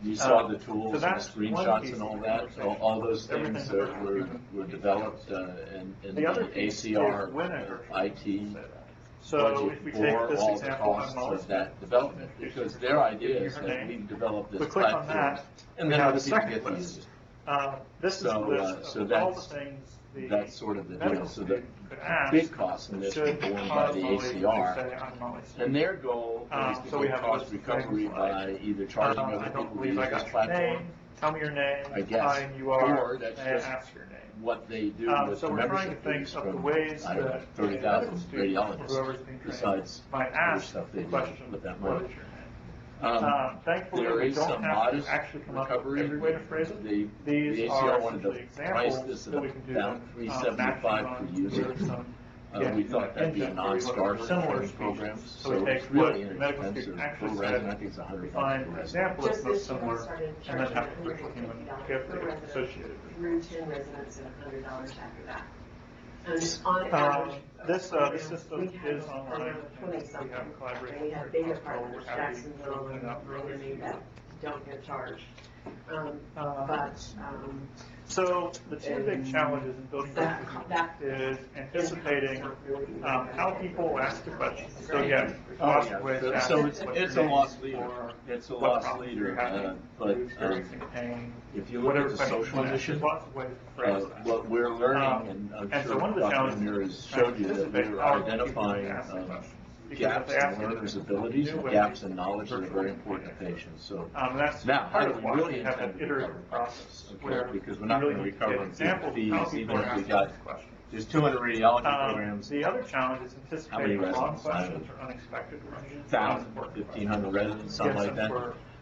You saw the tools and the that's one screenshots piece and of all the that, conversation. all those Everything things that were developed in The the other piece is ACR when a virtual IT human say that. So if we budget take for this all the example, costs I'm of that development, because their idea is that we've developed we this click on platform, that, and we then have other the people second get to list. use it. This is So, the list so of all the that's- things the That's sort of the medical deal. So the student could ask. big costs in this are should borne by cause the Molly to ACR. say, "I'm Molly Steve." And their goal is to so we get have a cost list of recovery things by like, either charging I other don't people to believe use I this got your name. platform, Tell me your name. I guess. Hi, and you are. Or that's and just ask your name. what they do with So the we're trying to membership think fees of the from, ways I don't know, that 30,000 medical students, or radiologists, whoever's being trained, besides might other ask stuff the they do question, with that what money. is your name? Um, Thankfully, There we is don't some have modest to actually come up with recovery. every way to phrase it. The These ACR are wanted to essentially price examples this that at we can do. about $375 per user. We thought that'd be a non-starter similar training program, So we so take it's really what the medical inexpensive. student For actually resident, I said, think it's $100 we per find an resident. example that's Just most this year, we similar, started and then charging have a virtual human $150 gift per resident associated with it. through 10 residents and $100 after that. And on average, This program, system we have is online. around 20 We something. have a collaboration. And we have bigger with Costco. partners, We're happy to Jacksonville open and it up for others. Miami, that don't get charged. Uh, But, So the two big challenges in building that, virtual that humans is anticipating how people will ask the questions. So again, Oh, lots yeah. of ways to ask So what it's your a name loss is leader. or It's a what loss problems leader, you're having, but you're experiencing pain. if you look at Whatever the question social you ask, mission, there's lots of ways to phrase that. what we're learning, and I'm And so sure one of the Dr. challenges Amir has is trying to showed you that anticipate we're how people identifying can ask the questions. Because if gaps they ask in it learners' in abilities new and ways, gaps in knowledge that are virtually very important to patients. So That's now, part how of do why we really we have an intend to iterative recover? process Okay, where because we're we not really gonna need to recover get in examples of how fees, people even are if we asking got- these questions. There's 200 radiology programs, The other challenge is anticipating residents wrong have? questions or unexpected questions. 1,000, 1,500 residents, something like that.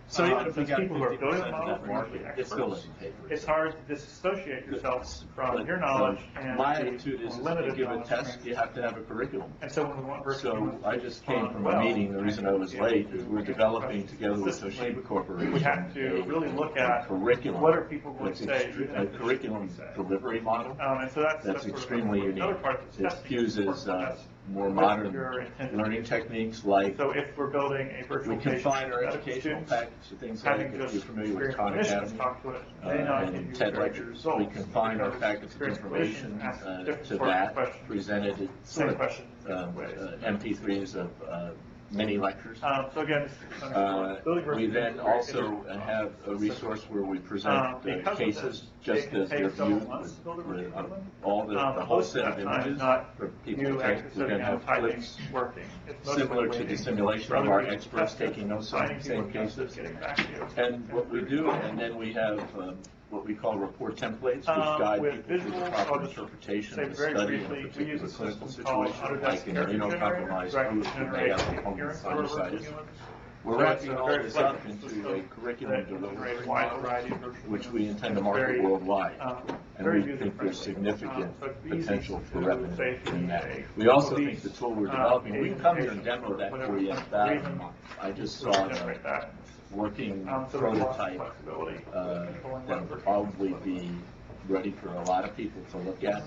So even if we Those got people who are 50% building of models, that market market, it still experts, doesn't pay for it's itself. hard to disassociate yourself from But, your knowledge and my the attitude is to limited give a knowledge test, and you have to have a curriculum. And so when we want virtual So humans I to just came respond from well, a meeting, the reason I was and be able late to is we're answer developing questions together with consistently, Toshiba Corporation. we have to really look at curriculum. what are people going to That's say, even a if they curriculum shouldn't say. delivery model. And so that's That's sort of extremely unique. another part of this It testing. fuses That's more with modern your intent. learning techniques like, So if we're building a virtual we patient confine our medical educational students, package to things like, having if just you're familiar with experienced Khan clinicians Academy, talk to it, may not give and you TED very good lectures, results. we confine our because package of experienced information clinicians ask different to sorts of that, questions. presented in Same sort question in of different ways. MP3s of mini lectures. So again, building virtual We then humans is great. also have a resource where we present Because of cases, this, just it can as take they're several viewed months to build a with virtual human. all the whole Most set of of the time, images not for people you to actually take. We're sitting going to down have typing, clips working. It's mostly similar to waiting the simulation for of other our people to experts test it, taking those finding same people to test it, cases. getting back to you. And what we do, and then we have what we call report templates, which guide With people through the visuals, proper I'll just interpretation say of the very study in a briefly, we particular use a clinical system called situation, Autodesk like an Character Generator, immunocompromised so I can group who may generate have the appearance of our virtual sinusitis. humans. We're So wrapping it's a all very this up flexible into system a curriculum that can delivery generate a wide model, variety of virtual which we humans. intend to It's market very, worldwide. And very we think user-friendly. there's significant So it's easy potential for to revenue say if you in need that. a We also obese, think the tool we're developing, we can come here and patient demo that whatever for you in clinical about a reason, month. I just we saw can the generate that. working So there's lots of prototype flexibility. that will probably be ready for a lot of people to look at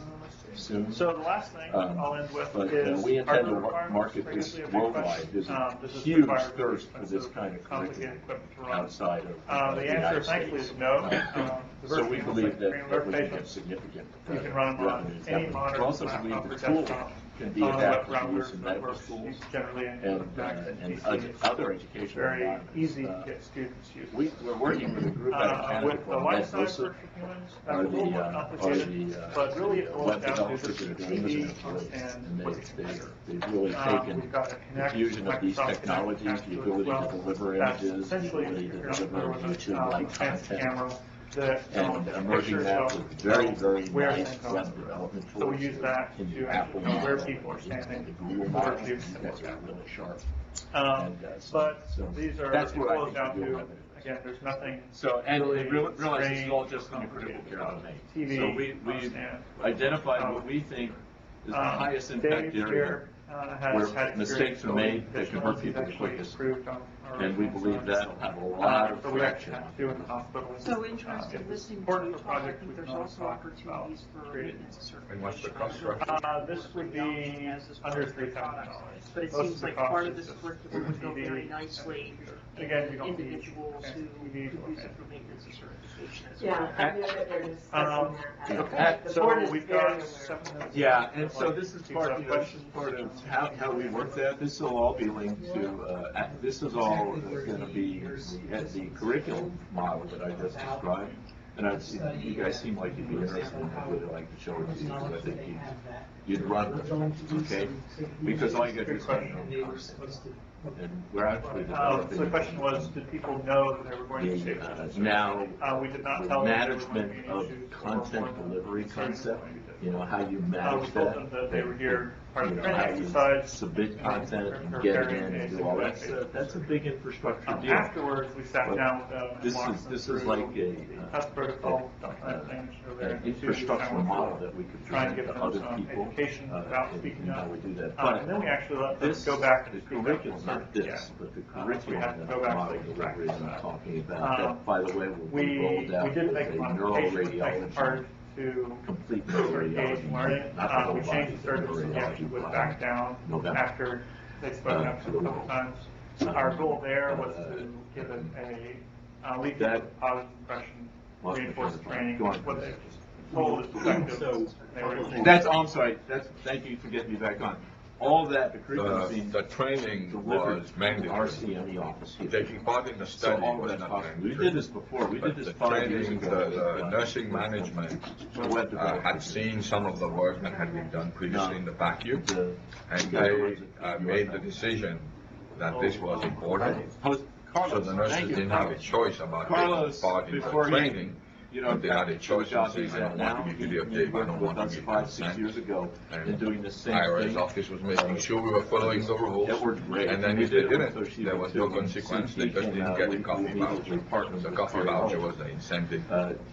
soon. So the last thing I'll end with But is we intend to hardware requirements. market this Previously, a big worldwide. question. There's a Does this huge require thirst for this expensive, kind of complicated curriculum equipment to run? outside of The the answer, United thankfully, States. is no. The So virtual we humans believe train that their we can get patients. significant You can run them on revenue. any We modern also laptop believe or the tool desktop, can be on a web adapted to browser use in that medical works schools generally in and Macs and and PCs. other educational Very environments. easy to get students used. We're working with a group out of Canada With the called life size MedVosa, virtual humans, that's a are little more the complicated, but really it boils web down to developers just that are the doing this in TV employees. and what you can measure. They've really taken We've got a the Kinect, fusion of these Microsoft Kinect technologies, attached the to it as ability well. to deliver That's images, the essentially, ability if to you're not deliver familiar with it, YouTube-like fancy content, camera that and merging pictures that of with very, very where nice things are. web development tools. So we use that in to the Apple actually know where model, people are standing, the Google the model. virtual You guys are really sharp. But so these are, that's it what I boils think down the real to, revenue is. again, there's nothing So, and really realize this is all strange, just in the critical care domain. TV, So we and, identified what we think is the highest impact Dave area here, has where had mistakes are made that can hurt people the quickest. And we believe that'll have a lot of So we actually traction. have to do in the hospital. So interested listening to Important you for talk, I projects think we there's can also always talk about opportunities for creating. maintenance and And what's the cost certification. structure? This would be under $3,000. But it Most seems of the like cost part of is this just curriculum would go TV very and nicely Again, you don't need individuals who TV could or use it fancy. for maintenance and certification as Yeah, well. I know that they're discussing that. The So board is we've very got aware. 7 minutes. Yeah, and so this is People part, have you know, this is part of how we work that. This will all be linked to, this is all gonna be the curriculum model that I just described. And you guys seem like you'd be interested in it. I'd really like to show it to you, because I think you'd run with it, okay? Because all you gotta do is put it on the concept. And we're actually So the developing question was, did people know that they were going to be the, taking now, We did not the tell them. there were going to management be of issues or content more than delivery concerns concept, going to be you know, how you We manage told that. them that they were here, part of you the know, training how you exercise. submit content and get it in and do all that stuff. That's a big infrastructure deal. Afterwards, we sat But down with them. and This walked is, them this is through like the test protocol, things, an infrastructural model that we could try and present give to them other some people, education without in speaking how up. we do that. And then we actually let them This, go back the and speak up. curriculum, not this, Yeah. but the we curriculum had to that go back model to the delivery that I'm practice. talking about, that, by the way, will be We rolled out did as make a modifications to make it neuroradiology, hard to complete engage learning. neuroradiology, not the whole We body, changed the but surgeons, we actually neuroradiology would by back down November. after they'd spoken up to a the couple world. times. Our goal there was to give it leave people with a positive impression, Lost my reinforce the train of thought. training, Go on, what please. they told is effective. They were- That's, oh, I'm sorry, thank you for getting me back on. All that, the curriculum's being The training delivered was to our mandatory. CME office here. Taking part in the So study all was that's not possible. We mandatory. did this before, we did But this the 5 years training, ago. the nursing management The web development. had seen some of the work that had been done previously in the vacuum, The- and you guys are they ones that- made the decision that this was important. Carlos, So the nurses thank you. didn't have a choice about Carlos, taking part in the before you- training. You know, But they had a choice job of saying, he's I at don't want now, to be he videotaped, I worked don't with want us to be 5, 6 consent. years ago, and doing the same IRS thing. office was making sure we were following the rules. That worked great. And then We if they did it with didn't, Toshiba there was no too. consequence, they CP just came didn't out, get the we coffee immediately voucher. partnered The with coffee Terry voucher Hall, was the incentive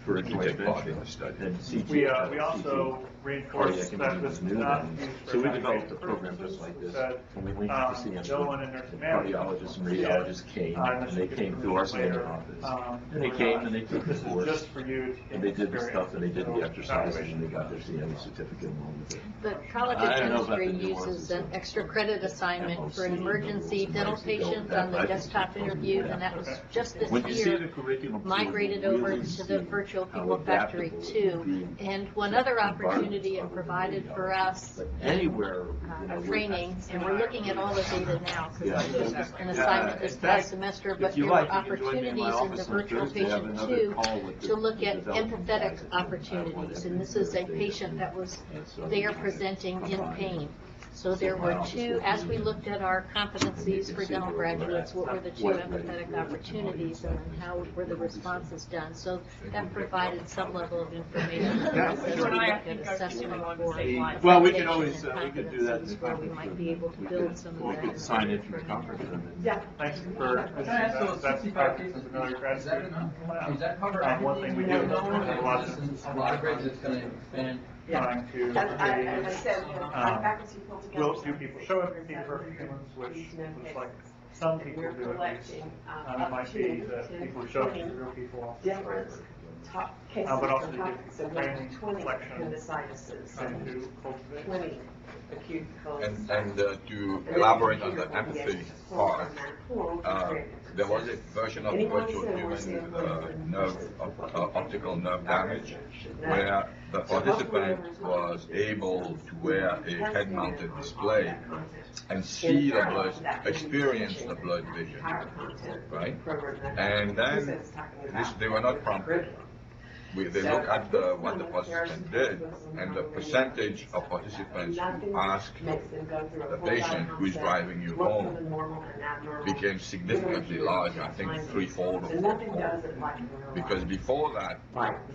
for a to joint take part venture. in the study. And CT, We also reinforced that this is not used for So we developed a evaluation program purposes. just like this. That, When we linked to the no one in CMC, nursing the management cardiologists and radiologists came, and they came through our standard office. And they came and they took the This is course, just for you to and they did the experience. stuff, and they did So, the exercises, evaluation. and they got their CME certificate along with it. The College of I don't know about Dentistry the nuances uses an of extra credit assignment for an emergency dental patient on the desktop interview, and that was just this When you see the year curriculum, too, migrated you over really to see the Virtual how People Factory adaptable it 2. can be. And one other opportunity it provided for us But anywhere, training, and we're looking at all the data now, because Yeah. it was an assignment this In past fact, semester, if but you there were like, you can join me in my opportunities in the office on Virtual Thursday. I have Patient another 2 call with the to look at development empathetic guys. opportunities, and this is a patient that was there presenting in pain. So there were two, as we looked at our competencies for dental graduates, what were the two empathetic opportunities and then how were the responses done? So that provided some level of information for us as we looked at assessment for Well, we can accreditation always, and we could do that in the competencies where we conference might room. be able to We build could- some of We that. could sign it through the conference room. Yeah. Thanks for visiting that's practice as another grad student. Does that cover One thing we do is we have a lot of a lot of grades that's gonna expand? trying to As I said, our faculty pulled together. will do people show empathy for humans, which looks like some people We're do at least. collecting It up might to be that people who show up to 10 real people. different top cases But also of do topics, so we training, have 20 reflection, appendicitis Trying and to cultivate. 20 acute And cholecystitis. to elaborate on the empathy part, there was a version of virtual human with optical nerve damage, where the participant was able to wear a head-mounted display and see the blood, experience the blood vision, right? And then they were not prompted. They look at what the participant did, and the percentage of participants who asked the patient who is driving you home became significantly larger, I think threefold or fourfold. Because before that,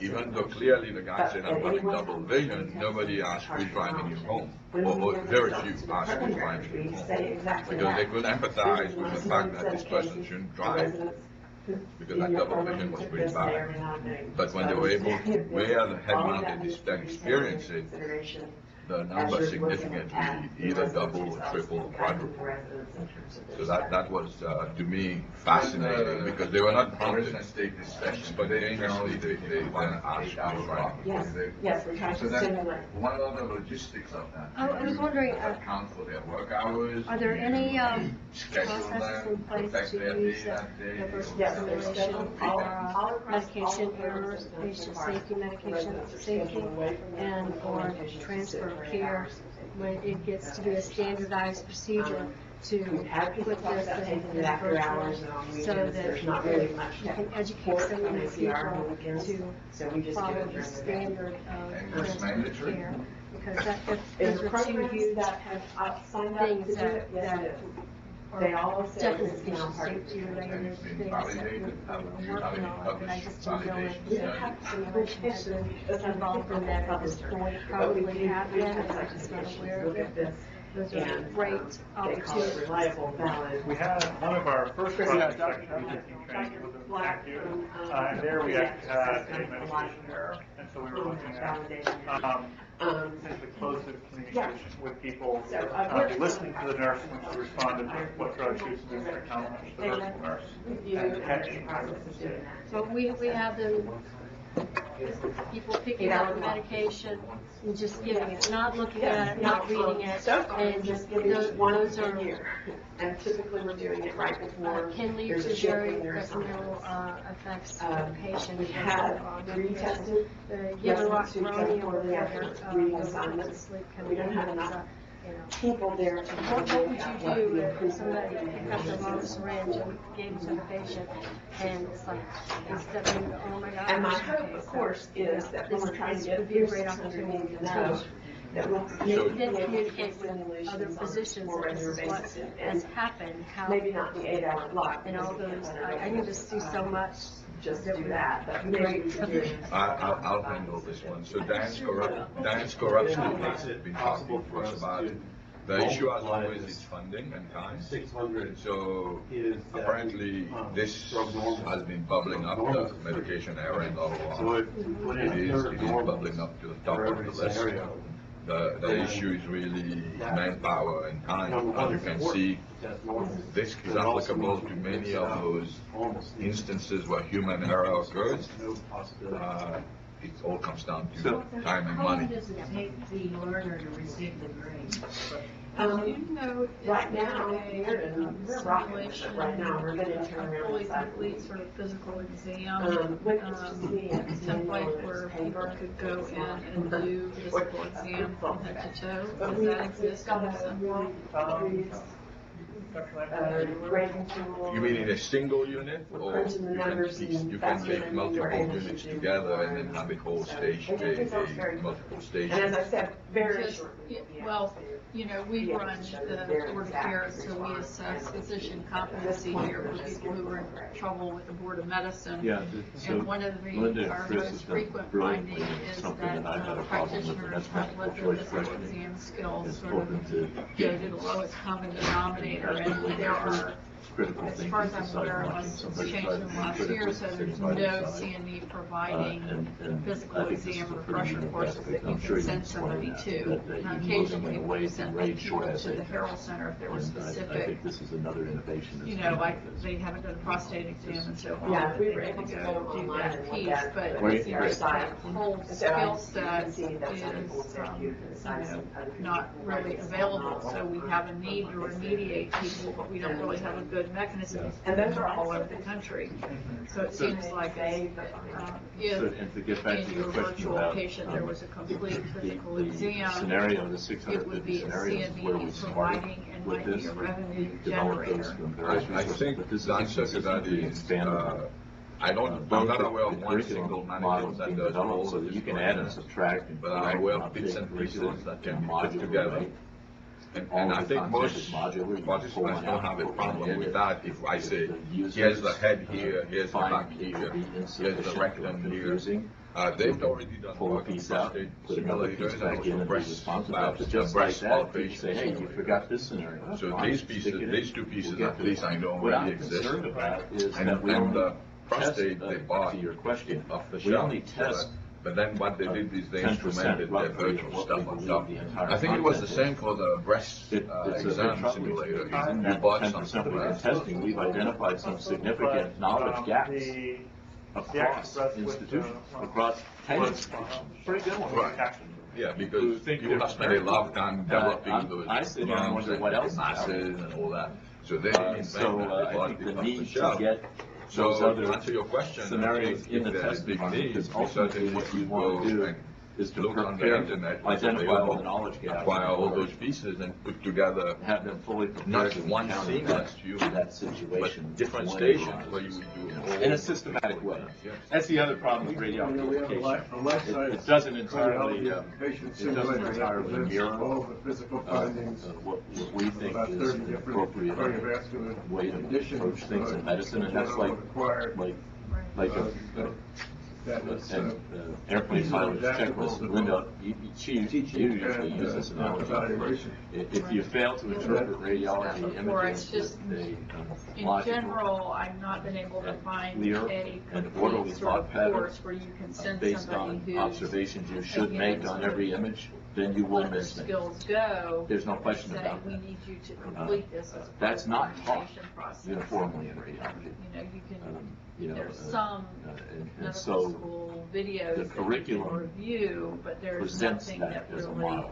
even though clearly the guy said, I'm having double vision, nobody asked who's driving you home. Or very few asked who's driving you home. Because they could empathize with the fact that this person shouldn't drive, because that double vision was pretty bad. But when they were able to wear the head-mounted display and experience it, the number significantly either double or triple or quadruple. So that was, to me, fascinating, because they were not prompted, spontaneously, they then asked who's driving. Yes, we're trying So to then, stimulate. what are the logistics of that? I was wondering, Account for their work hours? are there any Schedule processes them, in place protect to their use day that day? reverse Yes, simulation there's or across medication all errors, of the patient departments. safety, medication Residents are safety, scheduled away from their and or medication transfer of specific care hours. when it gets to be a standardized procedure to We've had people put talk this about in taking it after hours virtual, and on so weekends, that there's not really much you can educate support so from many ACR on people weekends, to so we just give follow it the during the day. standard And of it's transfer of mandatory? care. Because that, Is those there are two programs huge that have signed up to do things it? Yes, that it is. are They all say definitely it's now patient part of safety it. related And it's been things that validated, we're working on, and I just didn't know if validation. the simulation has been involved in that at this point. Probably have been, and I'm just not aware of Look at it. this. Those are And, great they call it opportunities. reliable, valid. We had one of our first projects actually taking training was in Active, and there we actually had a medication error, and so we were looking at essentially closed-loop communication with people, listening to the nurse when she responded to what drug she was administering, how much the virtual nurse, and catching her. So we have the people picking up the medication and just giving it, not looking at it, not reading it, So far, and just giving those it one are a year. And typically, we're doing it right before can lead there's to a shift very in their detrimental assignments. effects for the patient. We had retested residents who come poorly after reading assignments. We don't have enough people there to What would out you what do the if improvement somebody would be. picked up the wrong syringe and gave it to the patient, and it's like, instead of, oh my God. And my hope, of course, is that when we're trying to get would be a through great 600 opportunity to know, that we'll Then make communicate with other physicians more that this regular is what basis. has And happened, how, maybe not the 8-hour block. and all those, I can just see so much just do that, but maybe we could do it. I'll handle this one. So Dan's corruption case has been talking to us about it. The issue as always is funding and time. 600 So is that apparently this has been bubbling up, the medication error in So Ottawa. if you put in It a is third it is normal bubbling up to the top for of every the list. scenario, The issue is really manpower and time. As you can see, that's normal. this is applicable to many of those Almost instances where human error occurs. no possibility. It all comes down to So- time and How long money. does it take the learner to receive the grade? Um, You know, right now, we're rocking with it right now, we're gonna turn around fully and decide. complete sort of physical exam, When it's me, it's template where people could go in and do physical exam from head to toe. Does that exist in the Sunbelt? Grading tool. You mean in a single unit, We're or crunching the numbers you and can that's take what I mean, multiple we're able to units do. together and then have a whole stage, It just results very a multiple quickly. stage? And as I said, very Just- shortly. we'll be able Well, to- you know, we run the Board of Care, so we assess physician competency here for people who are in trouble with the Board of Medicine. Yeah, so And one of Linda and our Chris most has done frequent brilliantly, finding and is something that that I've had a problem with, and practitioners that's have let multiple their choice physical questioning. exam skills Is sort of open to go to the lowest common denominator, and there are, critical as thinking. far as I'm decide aware, watching unless it's somebody changed try in to the last critically year, so think there's by no themselves. CME providing And physical I think this exam is a pretty refresher unique courses aspect. that you I'm can sure you send explain somebody that, to. that you're moving Occasionally, away we from send RAID people short to the essay. Herald Center if there were And I specific, think this is another innovation. that's you know, coming like out of this. they haven't done a prostate exam and so on. Yeah, but we they were need able to to go go do online that and look piece, at but Great, our great. site. whole So skill you set can see that some people is, said you can decide some other people not really it's available, not. so we have a need to remediate people, but we don't really have a good mechanism. And those are all all over the country. So it seems like So, if and to get back in to your your question virtual about, patient, there was a complete physical the exam, scenario, the it 650 would be a scenarios is where we CME started providing and with might be this. a revenue We developed those generator. from various I resources, think but this is the answer to that consistently is, expandable. I'm not aware of one single manager models that being does all developed so of that this you can for add you. and subtract and But I'm correct aware and of bits update and pieces research that can and be put modular, together. right? And All I the think content most is modular. You can participants pull don't one out, have a put one problem in. with that if I say, The users, here's the head here, here's the find back it to here, be here's the insufficient or rectum here. confusing. They've already done Pull a work on piece out, prostate put another piece simulators and back in also and be breast responsive. labs, But just like breast that, you palpation say, hey, you simulators. forgot this scenario. So Fine, these stick pieces, it in. these two pieces We'll get at there. least I know What already I'm exist. concerned about is And that we and only the test, prostate they bought to your question, off the we shelf. only test But then what they did is they 10% instrumented their roughly of virtual what stuff we on believe top. the entire I think it was the content same for the breast It's a big exam trouble. simulator. In You that bought 10% something we've for been that. testing, we've identified some significant knowledge gaps across institutions, across 10 institutions. Pretty good one. Right. Yeah, because think you they're have spent a lot of time developing I'm- those I sit here and pumps wonder what else is out masses there. and all that. So they So invented that. They I bought think it the off the need to shelf. get those So to other answer your question, scenarios in the if there's a test big environment, need, because we ultimately certainly what you should want go to do and is to look on the prepare, internet, what's identify all available, the knowledge gaps, acquire all or those pieces and put together have them fully prepared not to one encounter seamless view, that situation. but different when it stations arises. where you would do all In a of systematic way. Yes. That's the other problem with radiology. It doesn't entirely, mirror what we think is an appropriate way to approach things in medicine, and that's like an airplane pilot's checklist. Linda, she usually uses this analogy. If you fail to interpret radiology Or it's images just, with a in logical, general, I've not been able to find clear a and orderly complete sort thought of pattern course where you can send based somebody on who's, observations you should again, make on sort every of image, then you will let their miss things. skills go. There's no question say, about we that. need you to complete this as a That's part not of the taught application process. uniformly in radiology. You know, you can, You know, there's some and medical so school videos the that you can curriculum review, but there's presents nothing that that as a really model.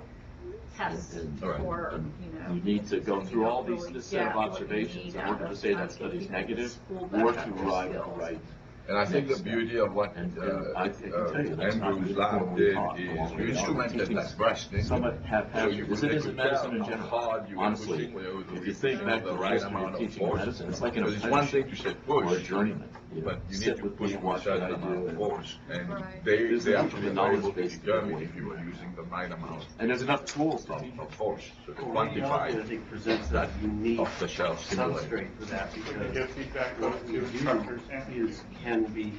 tests And- for, and you know. You need to go you through all don't these, really this set of get what you observations need in out order to of say trying that to study's keep negative, school or back to up their arrive at the skills. right. And I think the next beauty of what And I can tell you that's not Andrew's lab uniformly did taught is along you with instrumented teaching that breast, didn't you? somewhat So you haphazard, could- as it they is in could medicine in tell how general. hard you were Honestly, pushing where you if you think back to the the right history amount of of teaching force. medicine, it's like an Because it's one apprenticeship thing to say or a push, journeyman. but you sit need to with push me, with a watch certain what I amount do, of and force. And Right. they This is actually the were knowledge able to base determine way. if you were using the right amount And there's enough tools to of force. So to Radiology, I quantify think, presents that unique off the shelf simulator. substrate for that Give because feedback what to we instructors do and is can can be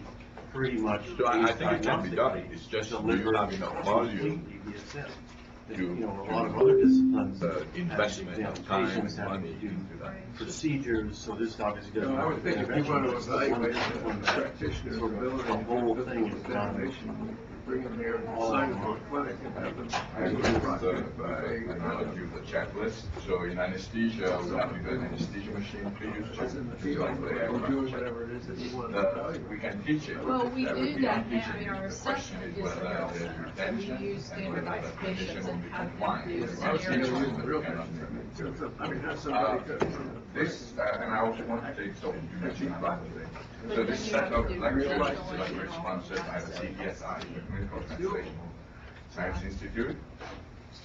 pretty much. So I think it can be done, it's just you delivered have enough volume completely via SIP. to- You know, a lot of other disciplines. the investment of time Patients and have money to do into that. procedures, so this obviously doesn't. I would think if you want to evaluate the practitioner's ability The whole to thing do is done. examination, bring them here and sign them for a clinic and have them. I use the analogy of the checklist, so in anesthesia, we have to do an anesthesia machine, previous It's in the checklist, field, like the or aircraft doing check. whatever it is that you want to evaluate. We can teach it. Well, we That would do be that teaching. now in our The question assessment, is is whether the health there's center. retention We use and whether standardized the clinician patients will and be have them compliant. do I was thinking scenarios. use the real patient, in terms of, I mean, have somebody go. This, and I also want to take some imaging about it. So this set of lectures is like sponsored by the CPSI, the Clinical Translational Science Institute.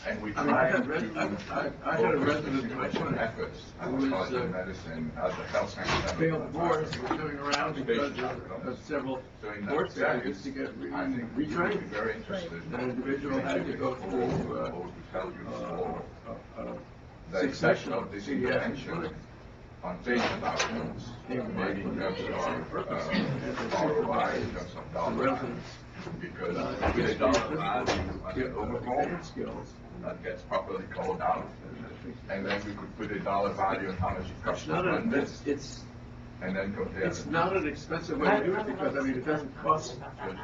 And we I mean, try I to had I had a focus resident in my significant clinic efforts who on was, positive medicine at the health science center. failed divorce, he was coming around because of several So in court that failures sense, to get I think we would be retrained. very interested. That individual had to go through, to tell you all the succession effect of of this pediatric intervention clinics. on patient outcomes, maybe in terms of ROI, in terms of The dollar, residents, because with a dollar value on get the overall overall skills. that gets properly called out, and then we could put a dollar value on how much it costs It's to not run a, this, it's, and then compare. it's the not an expensive way to do it, because, I mean, it doesn't cost so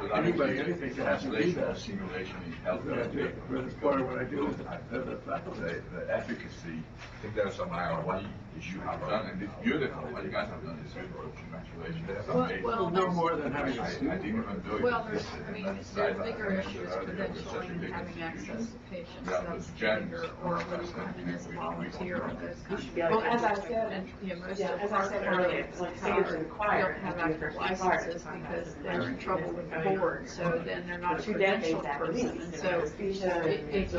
that anybody means anything to have to do translation that. or simulation in But healthcare. it's part of what I do as a faculty. The efficacy, I think there's some ROI issue I've done, and it's beautiful, what you guys have done is beautiful, congratulations. That's amazing. Well, no more than having a I student. didn't even do it. Well, there's, I mean, there's bigger issues, credentialing and having access to patients, that's bigger, or whether you come in as a volunteer or those kinds of. Well, as I said, And, you know, most yeah, of as I said our earlier, like singers and choir, don't have have to be active first required. licenses because they're in trouble with the board, so then they're not a For 2 decades credentialed after person, me, and so it gets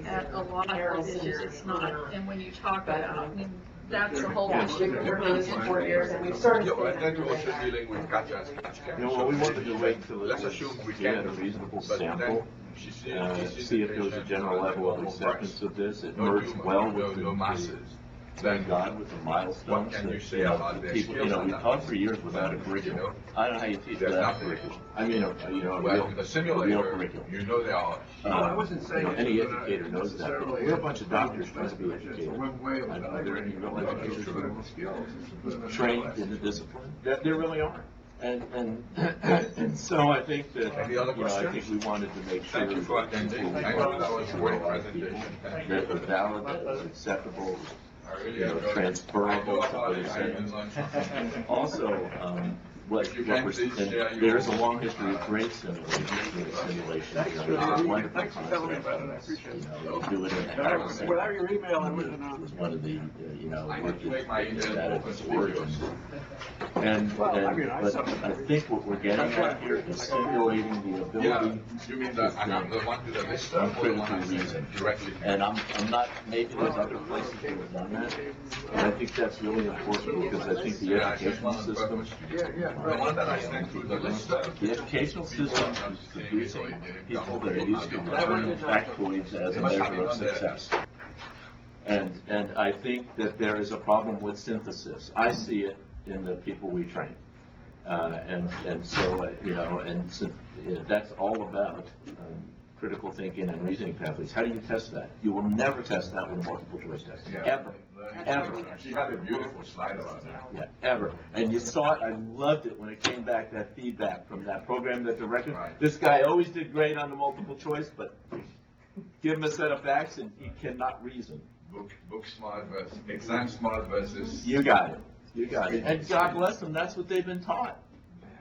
at a lot of issues, it's not, and when you talk about, I mean, that's a whole issue that we're We're getting for 4 into. years, and we've sort of. Yeah, and then we're also dealing with gotcha and catch You know, what we wanted to wait until Let's it was, assume we we had can a reasonable but then sample, she sees see if there was a general level of acceptance of this. It merged well with no the, masses. thank God, with the milestones. What can you that, say about their people, skills we on that? taught for years without a curriculum. I don't know how you teach There's without a nothing. curriculum. I mean, a Well, real, with the a real simulator, curriculum. you know there are. No, I wasn't saying. Any it was educator knows that. necessarily We're a bunch of doctors trying to be It's educated. one way of I know there are any real evaluating educators that critical are skills. It's trained in the discipline. There really are. And so I think that, Any other I think questions? we wanted to make sure Thank you for that attending. people I know that was a great presentation. Thank you. that was valid, that was acceptable, I really you know, enjoyed it. transferable I to know what about it it. I said. even learned something. Also, what If you we're, can, please share and your- there's a long history of great simulations. Thanks for It's wonderful thanks for telling me concept. about it, I appreciate it. You know, you do it in the Harris Center. Without your email, I wouldn't have Was known. one of the, you know, I worked need to make my at email that open its to origins. videos. And, Well, I mean, I but saw- I think what we're getting at here is simulating the Yeah, ability you mean that I have the one to the list on or the one I critical sent reason. directly? And I'm not, maybe there's other places that have done that, and I think that's really important, because I think the Yeah, I just educational wanted to system, Yeah, The one that I sent to the list. the educational system is producing people that are used to returning factoids as a measure of success. And I think that there is a problem with synthesis. I see it in the people we train. And so, you know, that's all about critical thinking and reasoning pathways. How do you test that? You will never test that with multiple choice testing, ever, ever. She had a beautiful slide about that. Yeah, ever. And you saw it, I loved it when it came back, that feedback from that program, that director. Right. This guy always did great on the multiple choice, but give him a set of facts and he cannot reason. Book smart versus, exam smart versus. You got it, you got it. And God bless them, that's what they've been taught.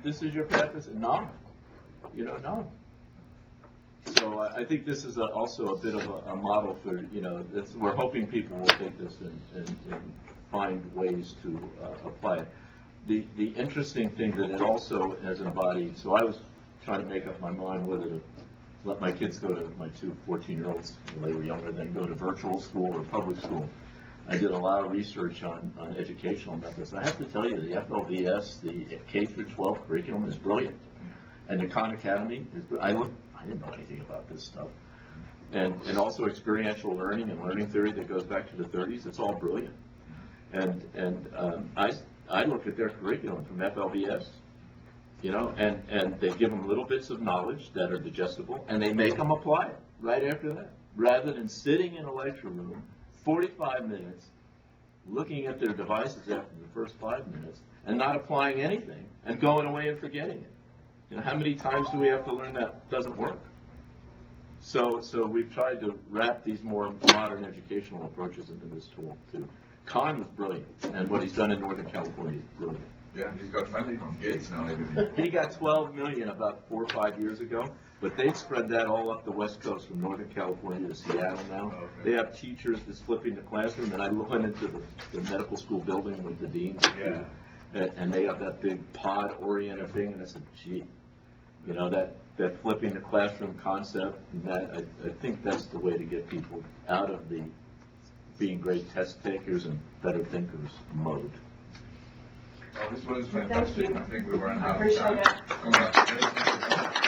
This is your path, no, you don't know. So I think this is also a bit of a model for, you know, we're hoping people will take this and find ways to apply it. The interesting thing that it also has embodied, so I was trying to make up my mind whether to let my kids go to, my two 14-year-olds, when they were younger, then go to virtual school or public school. I did a lot of research on educational methods. I have to tell you, the FLVS, the K through 12 curriculum is brilliant. And the Khan Academy is, I didn't know anything about this stuff. And also experiential learning and learning theory that goes back to the 30s, it's all brilliant. And I look at their curriculum from FLVS, You know, and they give them little bits of knowledge that are digestible, and they make them apply it right after that, rather than sitting in a lecture room 45 minutes, looking at their devices after the first 5 minutes, and not applying anything, and going away and forgetting it. You know, how many times do we have to learn that doesn't work? So we've tried to wrap these more modern educational approaches into this tool too. Khan was brilliant, and what he's done in Northern California is brilliant. Yeah, he's got funding from Gates now. He got 12 million about 4 or 5 years ago, but they've spread that all up the West Coast from Northern California to Seattle now. Okay. They have teachers that's flipping the classroom, and I went into the medical school building with the deans. Yeah. And they have that big pod-oriented thing, and I said, gee, you know, that flipping the classroom concept, that I think that's the way to get people out of the being great test takers and better thinkers mode. Oh, this was fantastic. I think we were out of Appreciate time. it. Congratulations. Congratulations.